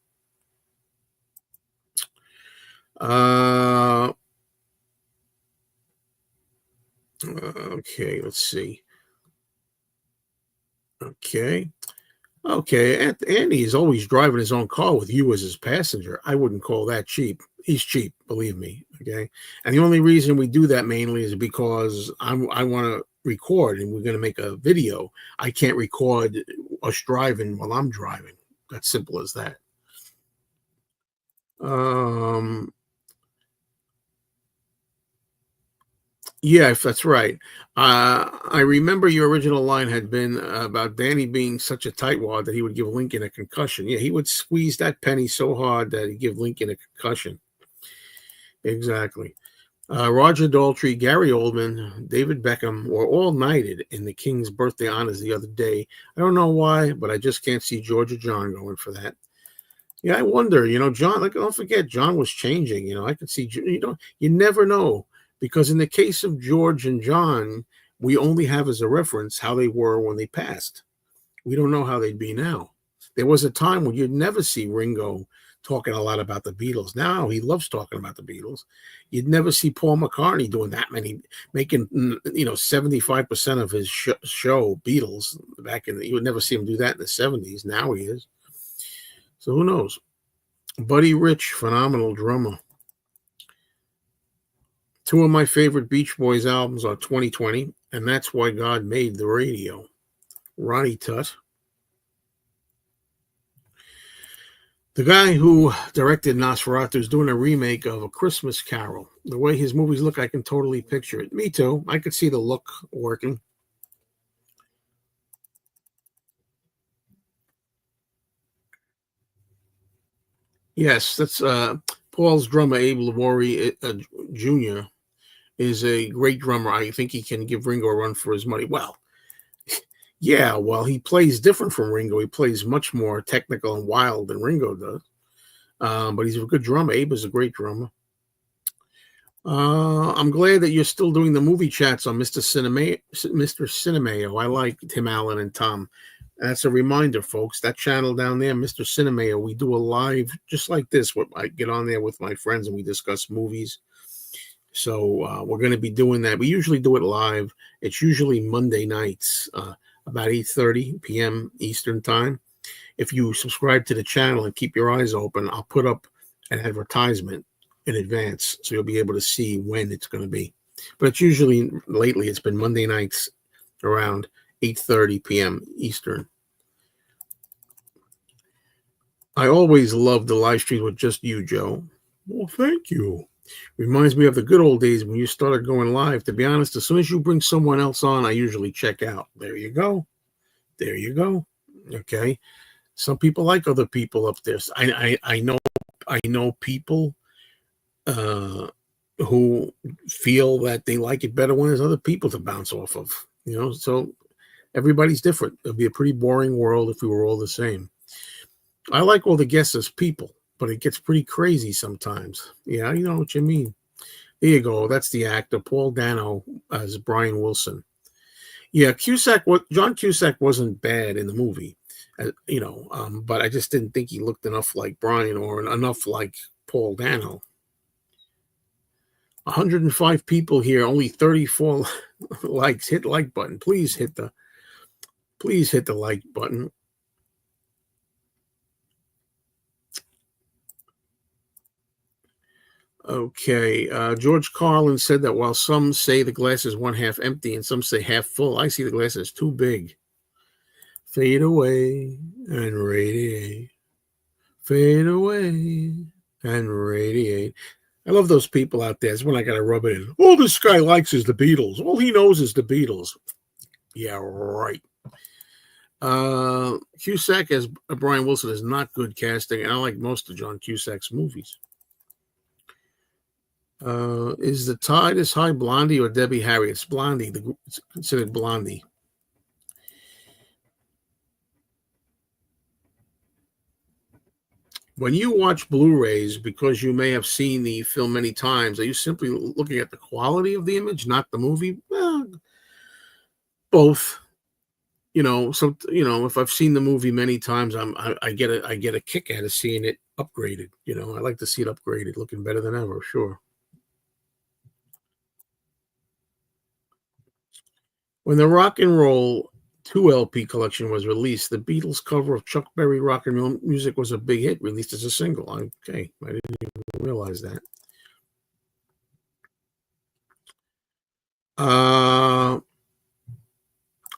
Okay, let's see. Okay. Andy is always driving his own car with you as his passenger. I wouldn't call that cheap. He's cheap, believe me. Okay. And the only reason we do that mainly is because I want to record and we're going to make a video. I can't record us driving while I'm driving. That's simple as that. Yeah, if that's right. I remember your original line had been about Danny being such a tightwad that he would give Lincoln a concussion. Yeah, he would squeeze that penny so hard that he'd give Lincoln a concussion. Exactly. Roger Daltrey, Gary Oldman, David Beckham were all knighted in the King's birthday honors the other day. I don't know why, but I just can't see George or John going for that. Yeah, I wonder, John, like, don't forget, John was changing. I could see, you never know. Because in the case of George and John, we only have as a reference how they were when they passed. We don't know how they'd be now. There was a time when you'd never see Ringo talking a lot about the Beatles. Now he loves talking about the Beatles. You'd never see Paul McCartney doing that many, making 75% of his show Beatles back in. You would never see him do that in the 70s. Now he is. So who knows? Buddy Rich, phenomenal drummer. Two of my favorite Beach Boys albums are 2020, and That's Why God Made the Radio. Ronnie Tutt. The guy who directed Nosferatu is doing a remake of A Christmas Carol. The way his movies look, I can totally picture it. Me too. I could see the look working. Yes, that's Paul's drummer, Abe Labori Jr., is a great drummer. I think he can give Ringo a run for his money. Well, yeah, well, he plays different from Ringo. He plays much more technical and wild than Ringo does. But he's a good drummer. Abe is a great drummer. I'm glad that you're still doing the movie chats on Mr. Cinemayo. I like Tim Allen and Tom. And that's a reminder, folks. That channel down there, Mr. Cinemayo, we do a live just like this. I get on there with my friends and we discuss movies. So we're going to be doing that. We usually do it live. It's usually Monday nights, about 8:30 p.m. Eastern time. If you subscribe to the channel and keep your eyes open, I'll put up an advertisement in advance so you'll be able to see when it's going to be. But it's usually, lately, it's been Monday nights around 8:30 p.m. Eastern. I always loved the live stream with just you, Joe. Well, thank you. Reminds me of the good old days when you started going live. To be honest, as soon as you bring someone else on, I usually check out. There you go. There you go. Okay. Some people like other people up there. I know people who feel that they like it better when there's other people to bounce off of. So everybody's different. It'd be a pretty boring world if we were all the same. I like all the guests as people, but it gets pretty crazy sometimes. Yeah, you know what you mean. There you go. That's the actor, Paul Dano as Brian Wilson. Yeah, John Cusack wasn't bad in the movie, but I just didn't think he looked enough like Brian or enough like Paul Dano. 105 people here, only 34 likes. Hit like button. Please hit the like button. Okay. George Carlin said that while some say the glass is one half empty and some say half full, I see the glass as too big. Fade away and radiate. Fade away and radiate. I love those people out there. It's when I got to rub it in. All this guy likes is the Beatles. All he knows is the Beatles. Yeah, right. Cusack as Brian Wilson is not good casting, and I like most of John Cusack's movies. Is the tide as high Blondie or Debbie Harry? It's Blondie. It's considered Blondie. When you watch Blu-rays, because you may have seen the film many times, are you simply looking at the quality of the image, not the movie? Well, both. So if I've seen the movie many times, I get a kick out of seeing it upgraded. I like to see it upgraded, looking better than ever. Sure. When the Rock and Roll 2 LP collection was released, the Beatles cover of Chuck Berry Rock and Roll Music was a big hit, released as a single. Okay, I didn't even realize that.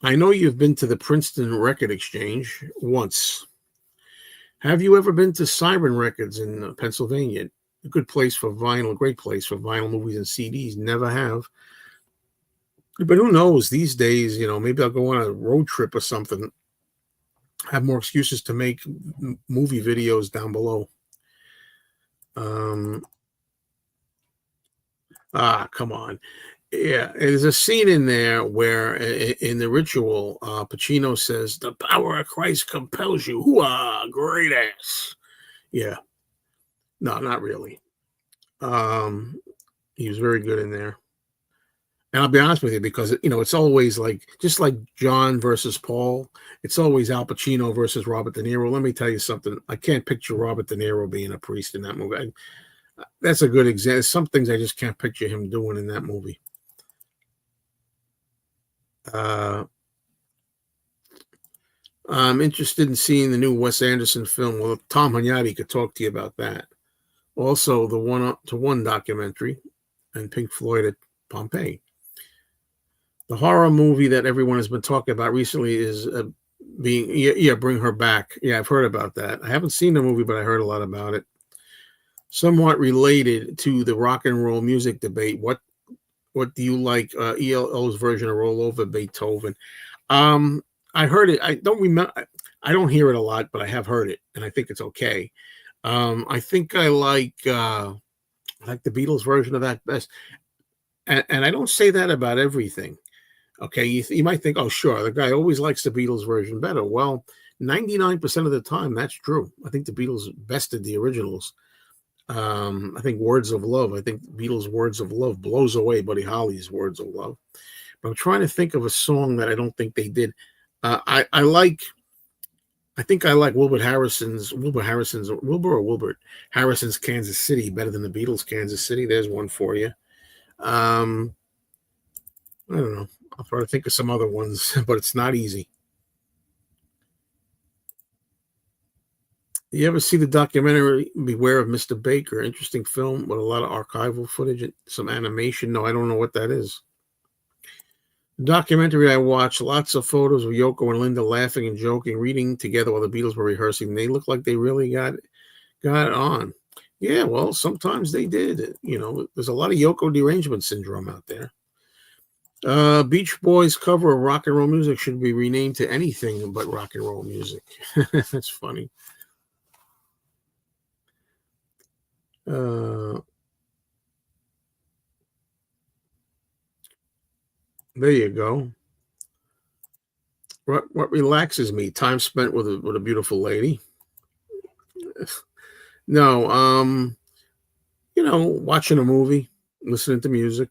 I know you've been to the Princeton Record Exchange once. Have you ever been to Siren Records in Pennsylvania? A good place for vinyl, a great place for vinyl movies and CDs. Never have. But who knows these days, maybe I'll go on a road trip or something. Have more excuses to make movie videos down below. Come on. Yeah, there's a scene in there where in the ritual, Pacino says, "The power of Christ compels you." Hooah, great ass. Yeah. No, not really. He was very good in there. And I'll be honest with you, because it's always just like John versus Paul. It's always Al Pacino versus Robert De Niro. Let me tell you something. I can't picture Robert De Niro being a priest in that movie. That's a good example. Some things I just can't picture him doing in that movie. I'm interested in seeing the new Wes Anderson film. Well, Tom Hunyadi could talk to you about that. Also, the one documentary and Pink Floyd at Pompeii. The horror movie that everyone has been talking about recently is Bring Her Back. Yeah, I've heard about that. I haven't seen the movie, but I heard a lot about it. Somewhat related to the rock and roll music debate, what do you like? ELO's version of Roll Over Beethoven. I heard it. I don't remember. I don't hear it a lot, but I have heard it, and I think it's okay. I think I like the Beatles version of that best. And I don't say that about everything. Okay, you might think, oh, sure, the guy always likes the Beatles version better. Well, 99% of the time, that's true. I think the Beatles bested the originals. I think Words of Love. I think Beatles' Words of Love blows away Buddy Holly's Words of Love. But I'm trying to think of a song that I don't think they did. I think I like Wilbur Harrison's Kansas City better than the Beatles' Kansas City. There's one for you. I don't know. I'll try to think of some other ones, but it's not easy. You ever see the documentary Beware of Mr. Baker? Interesting film with a lot of archival footage and some animation. No, I don't know what that is. The documentary I watched, lots of photos of Yoko and Linda laughing and joking, reading together while the Beatles were rehearsing. They looked like they really got it on. Yeah, well, sometimes they did. There's a lot of Yoko derangement syndrome out there. Beach Boys cover of rock and roll music should be renamed to anything but rock and roll music. That's funny. There you go. What relaxes me? Time spent with a beautiful lady. No, watching a movie, listening to music.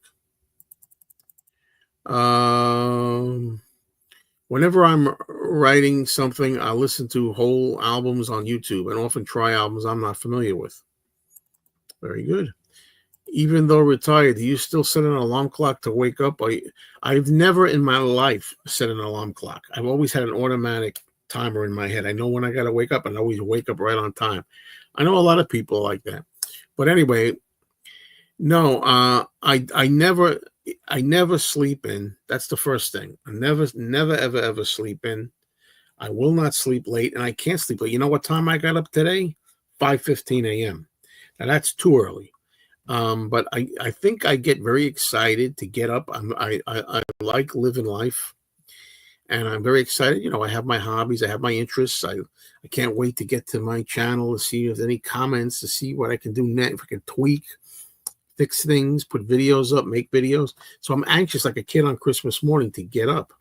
Whenever I'm writing something, I listen to whole albums on YouTube and often try albums I'm not familiar with. Very good. Even though retired, do you still set an alarm clock to wake up? I've never in my life set an alarm clock. I've always had an automatic timer in my head. I know when I got to wake up, and I always wake up right on time. I know a lot of people like that. But anyway, No, I never sleep in. That's the first thing. I never, ever sleep in. I will not sleep late, and I can't sleep late. You know what time I got up today? 5:15 a.m. Now that's too early. But I think I get very excited to get up. I like living life, and I'm very excited. You know, I have my hobbies, I have my interests. I can't wait to get to my channel to see if there's any comments, to see what I can do next, if I can tweak, fix things, put videos up, make videos. So I'm anxious, like a kid on Christmas morning, to get up.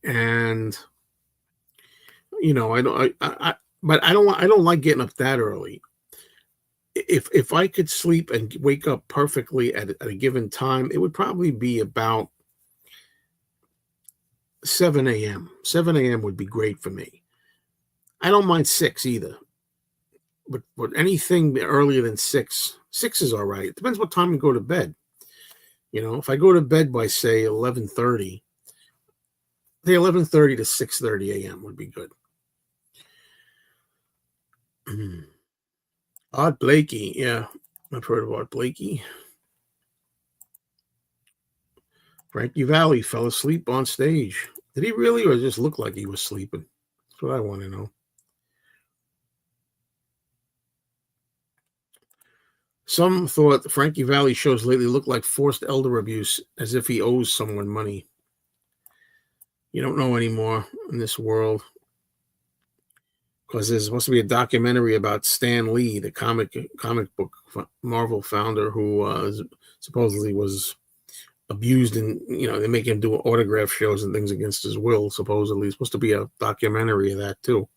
And you know, but I don't like getting up that early. If I could sleep and wake up perfectly at a given time, it would probably be about 7 a.m. 7 a.m. would be great for me. I don't mind 6 either, but anything earlier than 6, 6 is all right. It depends what time you go to bed. You know, if I go to bed by say 11:30, say 11:30 to 6:30 a.m. would be good. Art Blakey, yeah, I've heard of Art Blakey. Frankie Valli fell asleep on stage. Did he really, or just look like he was sleeping? That's what I want to know. Some thought Frankie Valli shows lately look like forced elder abuse, as if he owes someone money. You don't know anymore in this world, because there's supposed to be a documentary about Stan Lee, the comic book Marvel founder, who supposedly was abused, and they make him do autograph shows and things against his will. Supposedly, it's supposed to be a documentary of that too.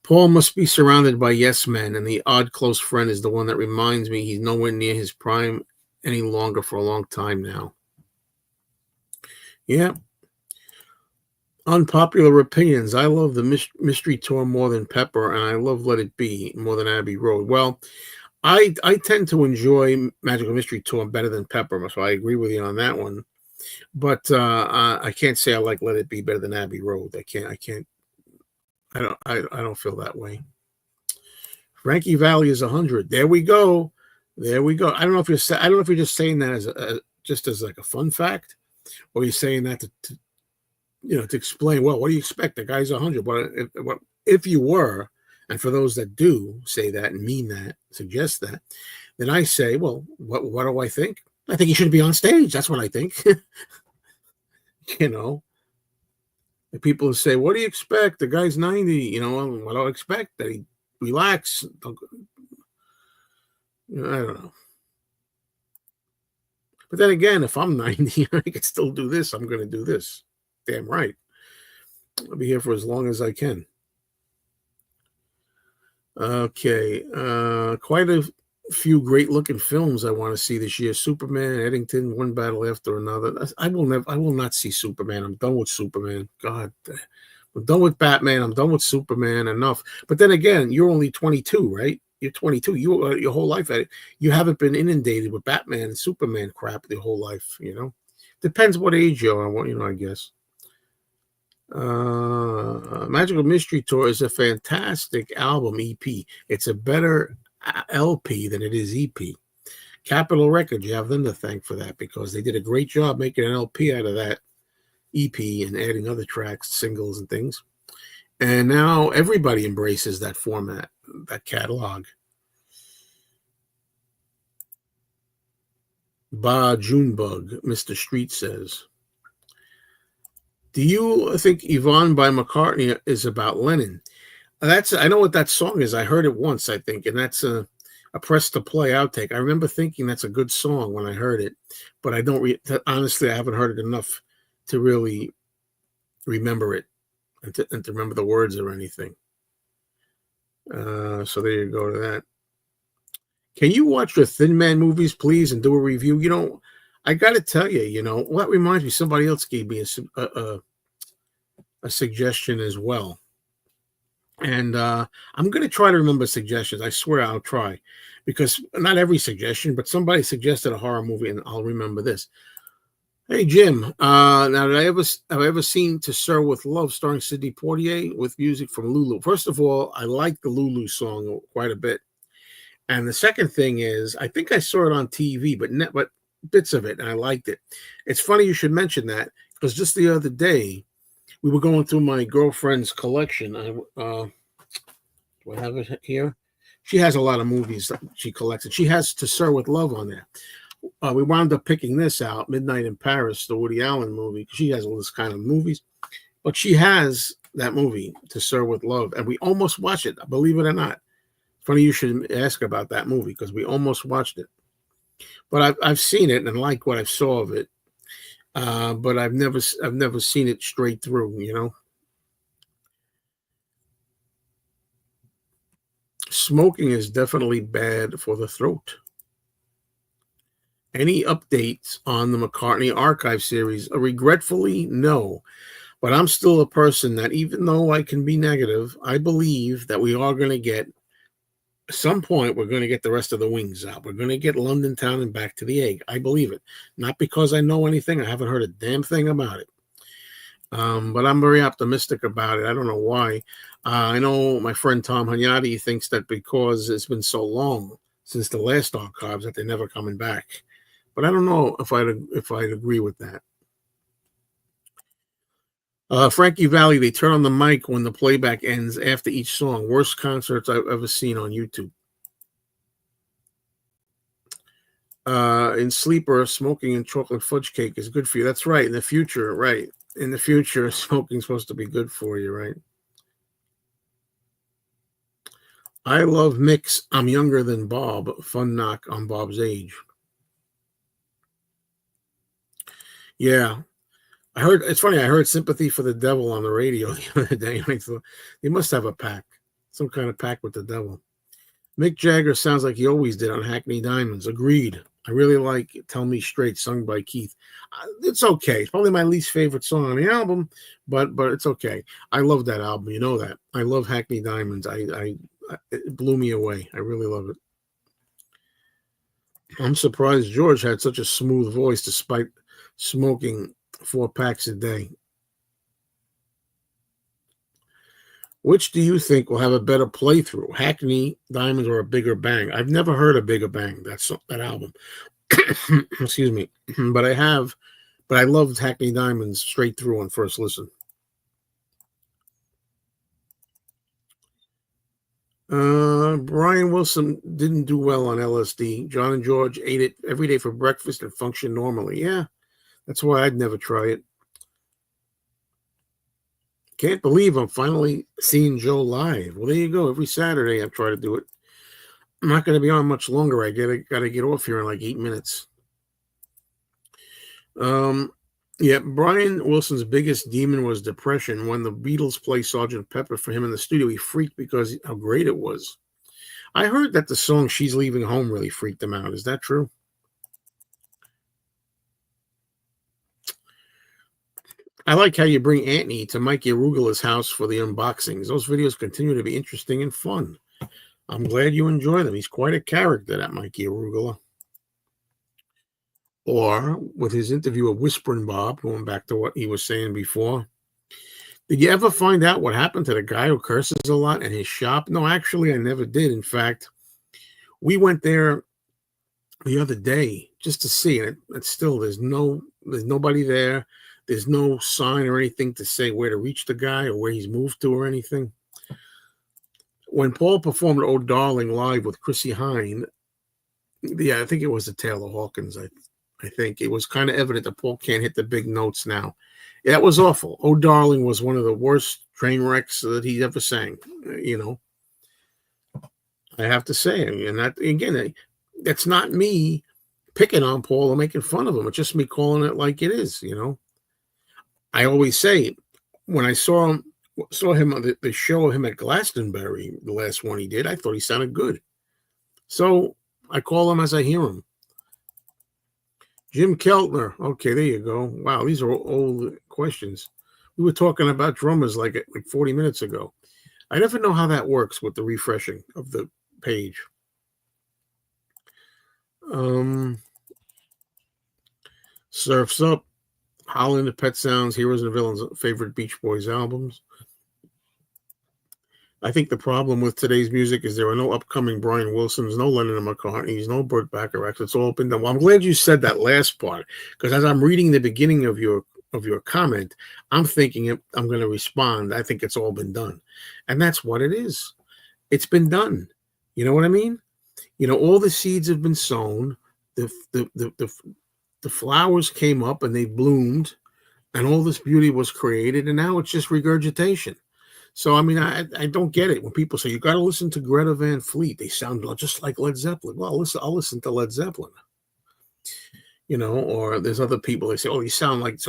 Paul must be surrounded by yes men, and the odd close friend is the one that reminds me he's nowhere near his prime any longer for a long time now. Yeah. Unpopular opinions. I love the Mystery Tour more than Pepper, and I love Let It Be more than Abbey Road. Well, I tend to enjoy Magical Mystery Tour better than Pepper, so I agree with you on that one. But I can't say I like Let It Be better than Abbey Road. I don't feel that way. Frankie Valli is 100. There we go. There we go. I don't know if you're just saying that as just as like a fun fact, or you're saying that to explain. Well, what do you expect? The guy's 100. But if you were, and for those that do say that and mean that, suggest that, then I say, well, what do I think? I think he should be on stage. That's what I think. The people say, what do you expect? The guy's 90. What do I expect? That he relax. I don't know. But then again, if I'm 90, I can still do this. I'm going to do this. Damn right. I'll be here for as long as I can. Okay. Quite a few great looking films I want to see this year. Superman, Eddington, one battle after another. I will not see Superman. I'm done with Superman. God, I'm done with Batman. I'm done with Superman. Enough. But then again, you're only 22, right? You're 22. Your whole life you haven't been inundated with Batman and Superman crap the whole life. Depends what age you are. I guess. Magical Mystery Tour is a fantastic album EP. It's a better LP than it is EP. Capitol Records, you have them to thank for that, because they did a great job making an LP out of that EP and adding other tracks, singles and things. And now everybody embraces that format, that catalog. Ba Junebug, Mr. Street says, do you think Yvonne by McCartney is about Lennon? I know what that song is. I heard it once, I think, and that's a press to play outtake. I remember thinking that's a good song when I heard it, but I don't honestly, I haven't heard it enough to really remember it and to remember the words or anything. So there you go to that. Can you watch the Thin Man movies, please, and do a review? I got to tell you, what reminds me, somebody else gave me a suggestion as well. And I'm going to try to remember suggestions. I swear I'll try, because not every suggestion, but somebody suggested a horror movie, and I'll remember this. Hey, Jim, now have I ever seen To Sir With Love starring Sidney Poitier with music from Lulu? First of all, I like the Lulu song quite a bit. And the second thing is, I think I saw it on TV, but bits of it, and I liked it. It's funny you should mention that because just the other day we were going through my girlfriend's collection. Do I have it here? She has a lot of movies that she collects, and she has To Sir with Love on there. We wound up picking this out, Midnight in Paris, the Woody Allen movie. She has all this kind of movies, but she has that movie, To Sir with Love, and we almost watched it, believe it or not. Funny you should ask about that movie because we almost watched it. But I've seen it and like what I saw of it, but I've never seen it straight through. Smoking is definitely bad for the throat. Any updates on the McCartney Archive series? Regretfully, no. But I'm still a person that, even though I can be negative, I believe that we are going to get, at some point, we're going to get the rest of the wings out. We're going to get London Town and Back to the Egg. I believe it. Not because I know anything. I haven't heard a damn thing about it. But I'm very optimistic about it. I don't know why. I know my friend Tom Hunyadi thinks that because it's been so long since the last archives that they're never coming back. But I don't know if I'd agree with that. Frankie Valli, they turn on the mic when the playback ends after each song. Worst concerts I've ever seen on YouTube. In Sleeper, smoking and chocolate fudge cake is good for you. That's right. In the future, right. In the future, smoking's supposed to be good for you, right? I love Mix. I'm younger than Bob. Fun knock on Bob's age. Yeah. I heard, it's funny, I heard Sympathy for the Devil on the radio the other day. I thought, they must have a pact, some kind of pact with the devil. Mick Jagger sounds like he always did on Hackney Diamonds. Agreed. I really like Tell Me Straight, sung by Keith. It's okay. It's probably my least favorite song on the album, but it's okay. I love that album. You know that. I love Hackney Diamonds. It blew me away. I really love it. I'm surprised George had such a smooth voice despite smoking 4 packs a day. Which do you think will have a better playthrough, Hackney Diamonds or a Bigger Bang? I've never heard a Bigger Bang, that album. Excuse me. But I loved Hackney Diamonds straight through on first listen. Brian Wilson didn't do well on LSD. John and George ate it every day for breakfast and functioned normally. Yeah, that's why I'd never try it. Can't believe I'm finally seeing Joe live. Well, there you go. Every Saturday I try to do it. I'm not going to be on much longer. I got to get off here in like 8 minutes. Yeah, Brian Wilson's biggest demon was depression. When the Beatles played Sgt. Pepper for him in the studio, he freaked because how great it was. I heard that the song She's Leaving Home really freaked him out. Is that true? I like how you bring Anthony to Mikey Arugula's house for the unboxings. Those videos continue to be interesting and fun. I'm glad you enjoy them. He's quite a character, that Mikey Arugula. Or with his interview of Whispering Bob, going back to what he was saying before. Did you ever find out what happened to the guy who curses a lot in his shop? No, actually, I never did. In fact, we went there the other day just to see it. And still, there's nobody there. There's no sign or anything to say where to reach the guy or where he's moved to or anything. When Paul performed "Oh Darling" live with Chrissy Hine, yeah, I think it was the Taylor Hawkins. I think it was kind of evident that Paul can't hit the big notes now. Yeah, it was awful. "Oh Darling" was one of the worst train wrecks that he ever sang. I have to say, and that again, that's not me picking on Paul or making fun of him. It's just me calling it like it is. I always say when I saw him on the show of him at Glastonbury, the last one he did, I thought he sounded good. So I call him as I hear him. Jim Keltner. Okay, there you go. Wow, these are old questions. We were talking about drummers like 40 minutes ago. I never know how that works with the refreshing of the page. Surf's Up. Holland, Pet Sounds, Heroes and Villains, favorite Beach Boys albums. I think the problem with today's music is there are no upcoming Brian Wilsons, no Lennon and McCartney's, no Burt Bacharachs. It's all been done. Well, I'm glad you said that last part, because as I'm reading the beginning of your comment, I'm thinking I'm going to respond. I think it's all been done, and that's what it is. It's been done. You know what I mean? All the seeds have been sown. The flowers came up and they bloomed, and all this beauty was created, and now it's just regurgitation. So, I mean, I don't get it when people say you got to listen to Greta Van Fleet. They sound just like Led Zeppelin. Well, I'll listen to Led Zeppelin. Or there's other people. They say, oh, they sound like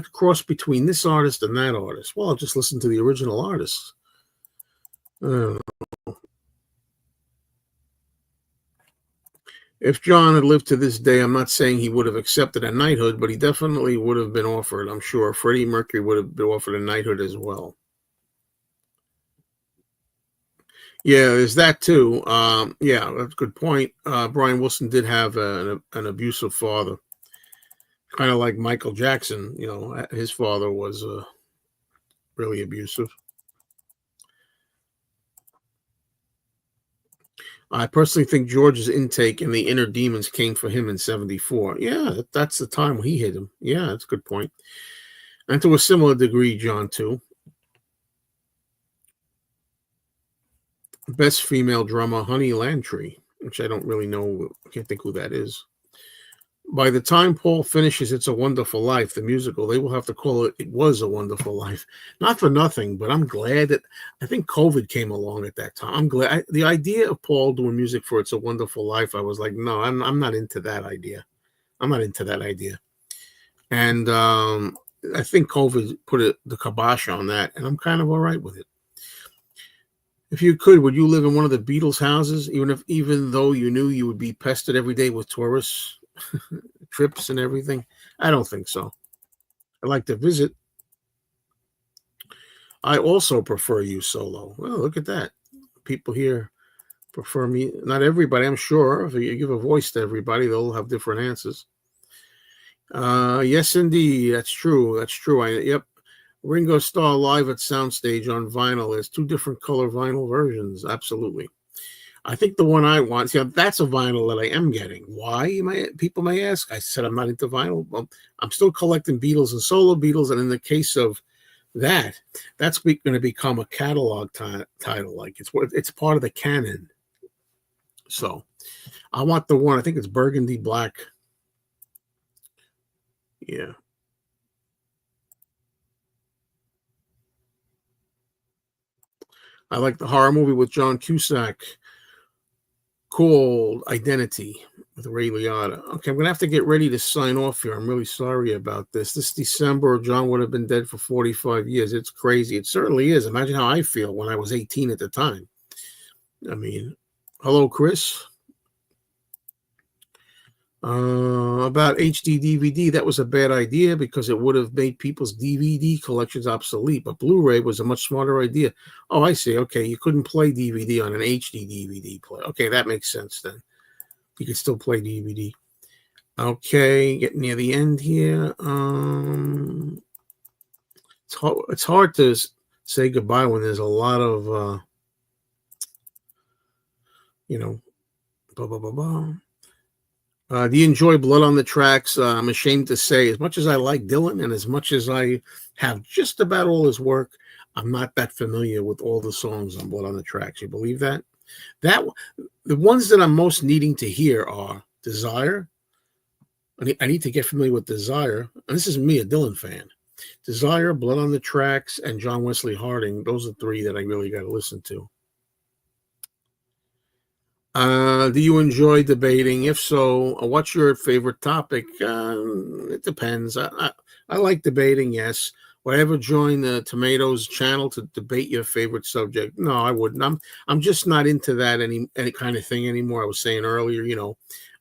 a cross between this artist and that artist. Well, I'll just listen to the original artists. If John had lived to this day, I'm not saying he would have accepted a knighthood, but he definitely would have been offered. I'm sure Freddie Mercury would have been offered a knighthood as well. Yeah, there's that too. Yeah, that's a good point. Brian Wilson did have an abusive father, kind of like Michael Jackson. His father was really abusive. I personally think George's intake and the inner demons came for him in '74. Yeah, that's the time when he hit him. Yeah, that's a good point. And to a similar degree, John, too. Best female drummer, Honey Landry, which I don't really know. I can't think who that is. By the time Paul finishes It's a Wonderful Life, the musical, they will have to call it It Was a Wonderful Life. Not for nothing, but I'm glad that I think COVID came along at that time. I'm glad the idea of Paul doing music for It's a Wonderful Life, I was like, no, I'm not into that idea. I'm not into that idea. And I think COVID put the kibosh on that, and I'm kind of all right with it. If you could, would you live in one of the Beatles' houses, even though you knew you would be pestered every day with tourists? Trips and everything? I don't think so. I like to visit. I also prefer you solo. Well, look at that. People here prefer me. Not everybody, I'm sure. If you give a voice to everybody, they'll have different answers. Yes, indeed. That's true. Yep. Ringo Starr live at Soundstage on vinyl. There's 2 different color vinyl versions. Absolutely. I think the one I want, that's a vinyl that I am getting. Why, people may ask? I said I'm not into vinyl. Well, I'm still collecting Beatles and solo Beatles, and in the case of that's going to become a catalog title. Like it's part of the canon. So I want the one, I think it's burgundy black. Yeah. I like the horror movie with John Cusack called Identity with Ray Liotta. Okay, I'm going to have to get ready to sign off here. I'm really sorry about this. This December, John would have been dead for 45 years. It's crazy. It certainly is. Imagine how I feel when I was 18 at the time. I mean, hello, Chris. About HD DVD, that was a bad idea because it would have made people's DVD collections obsolete, but Blu-ray was a much smarter idea. Oh, I see. Okay, you couldn't play DVD on an HD DVD player. Okay, that makes sense then. You could still play DVD. Okay, getting near the end here. It's hard to say goodbye when there's a lot of, blah, blah, blah, blah. Do you enjoy Blood on the Tracks? I'm ashamed to say, as much as I like Dylan and as much as I have just about all his work, I'm not that familiar with all the songs on Blood on the Tracks. You believe that? The ones that I'm most needing to hear are Desire. I need to get familiar with Desire. And this is me, a Dylan fan. Desire, Blood on the Tracks, and John Wesley Harding. Those are 3 that I really got to listen to. Do you enjoy debating? If so, what's your favorite topic? It depends. I like debating, yes. Would I ever join the Tomatoes channel to debate your favorite subject? No, I wouldn't. I'm just not into that any kind of thing anymore. I was saying earlier,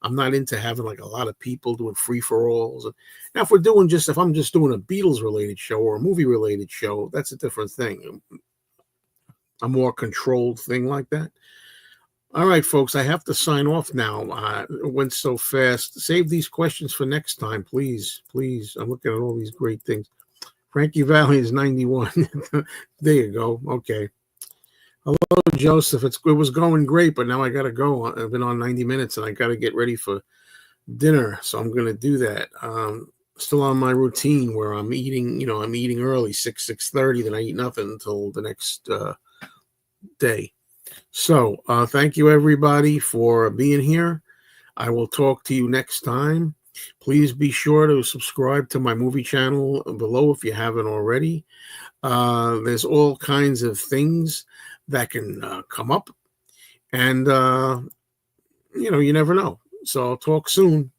I'm not into having like a lot of people doing free-for-alls. Now, if I'm just doing a Beatles-related show or a movie-related show, that's a different thing. A more controlled thing like that. All right, folks, I have to sign off now. It went so fast. Save these questions for next time, please. Please. I'm looking at all these great things. Frankie Valley is 91. There you go. Okay. Hello, Joseph. It was going great, but now I got to go. I've been on 90 minutes, and I got to get ready for dinner, so I'm going to do that. Still on my routine where I'm eating. I'm eating early, 6:30. Then I eat nothing until the next day. So thank you, everybody, for being here. I will talk to you next time. Please be sure to subscribe to my movie channel below if you haven't already. There's all kinds of things that can come up, and you never know. So I'll talk soon.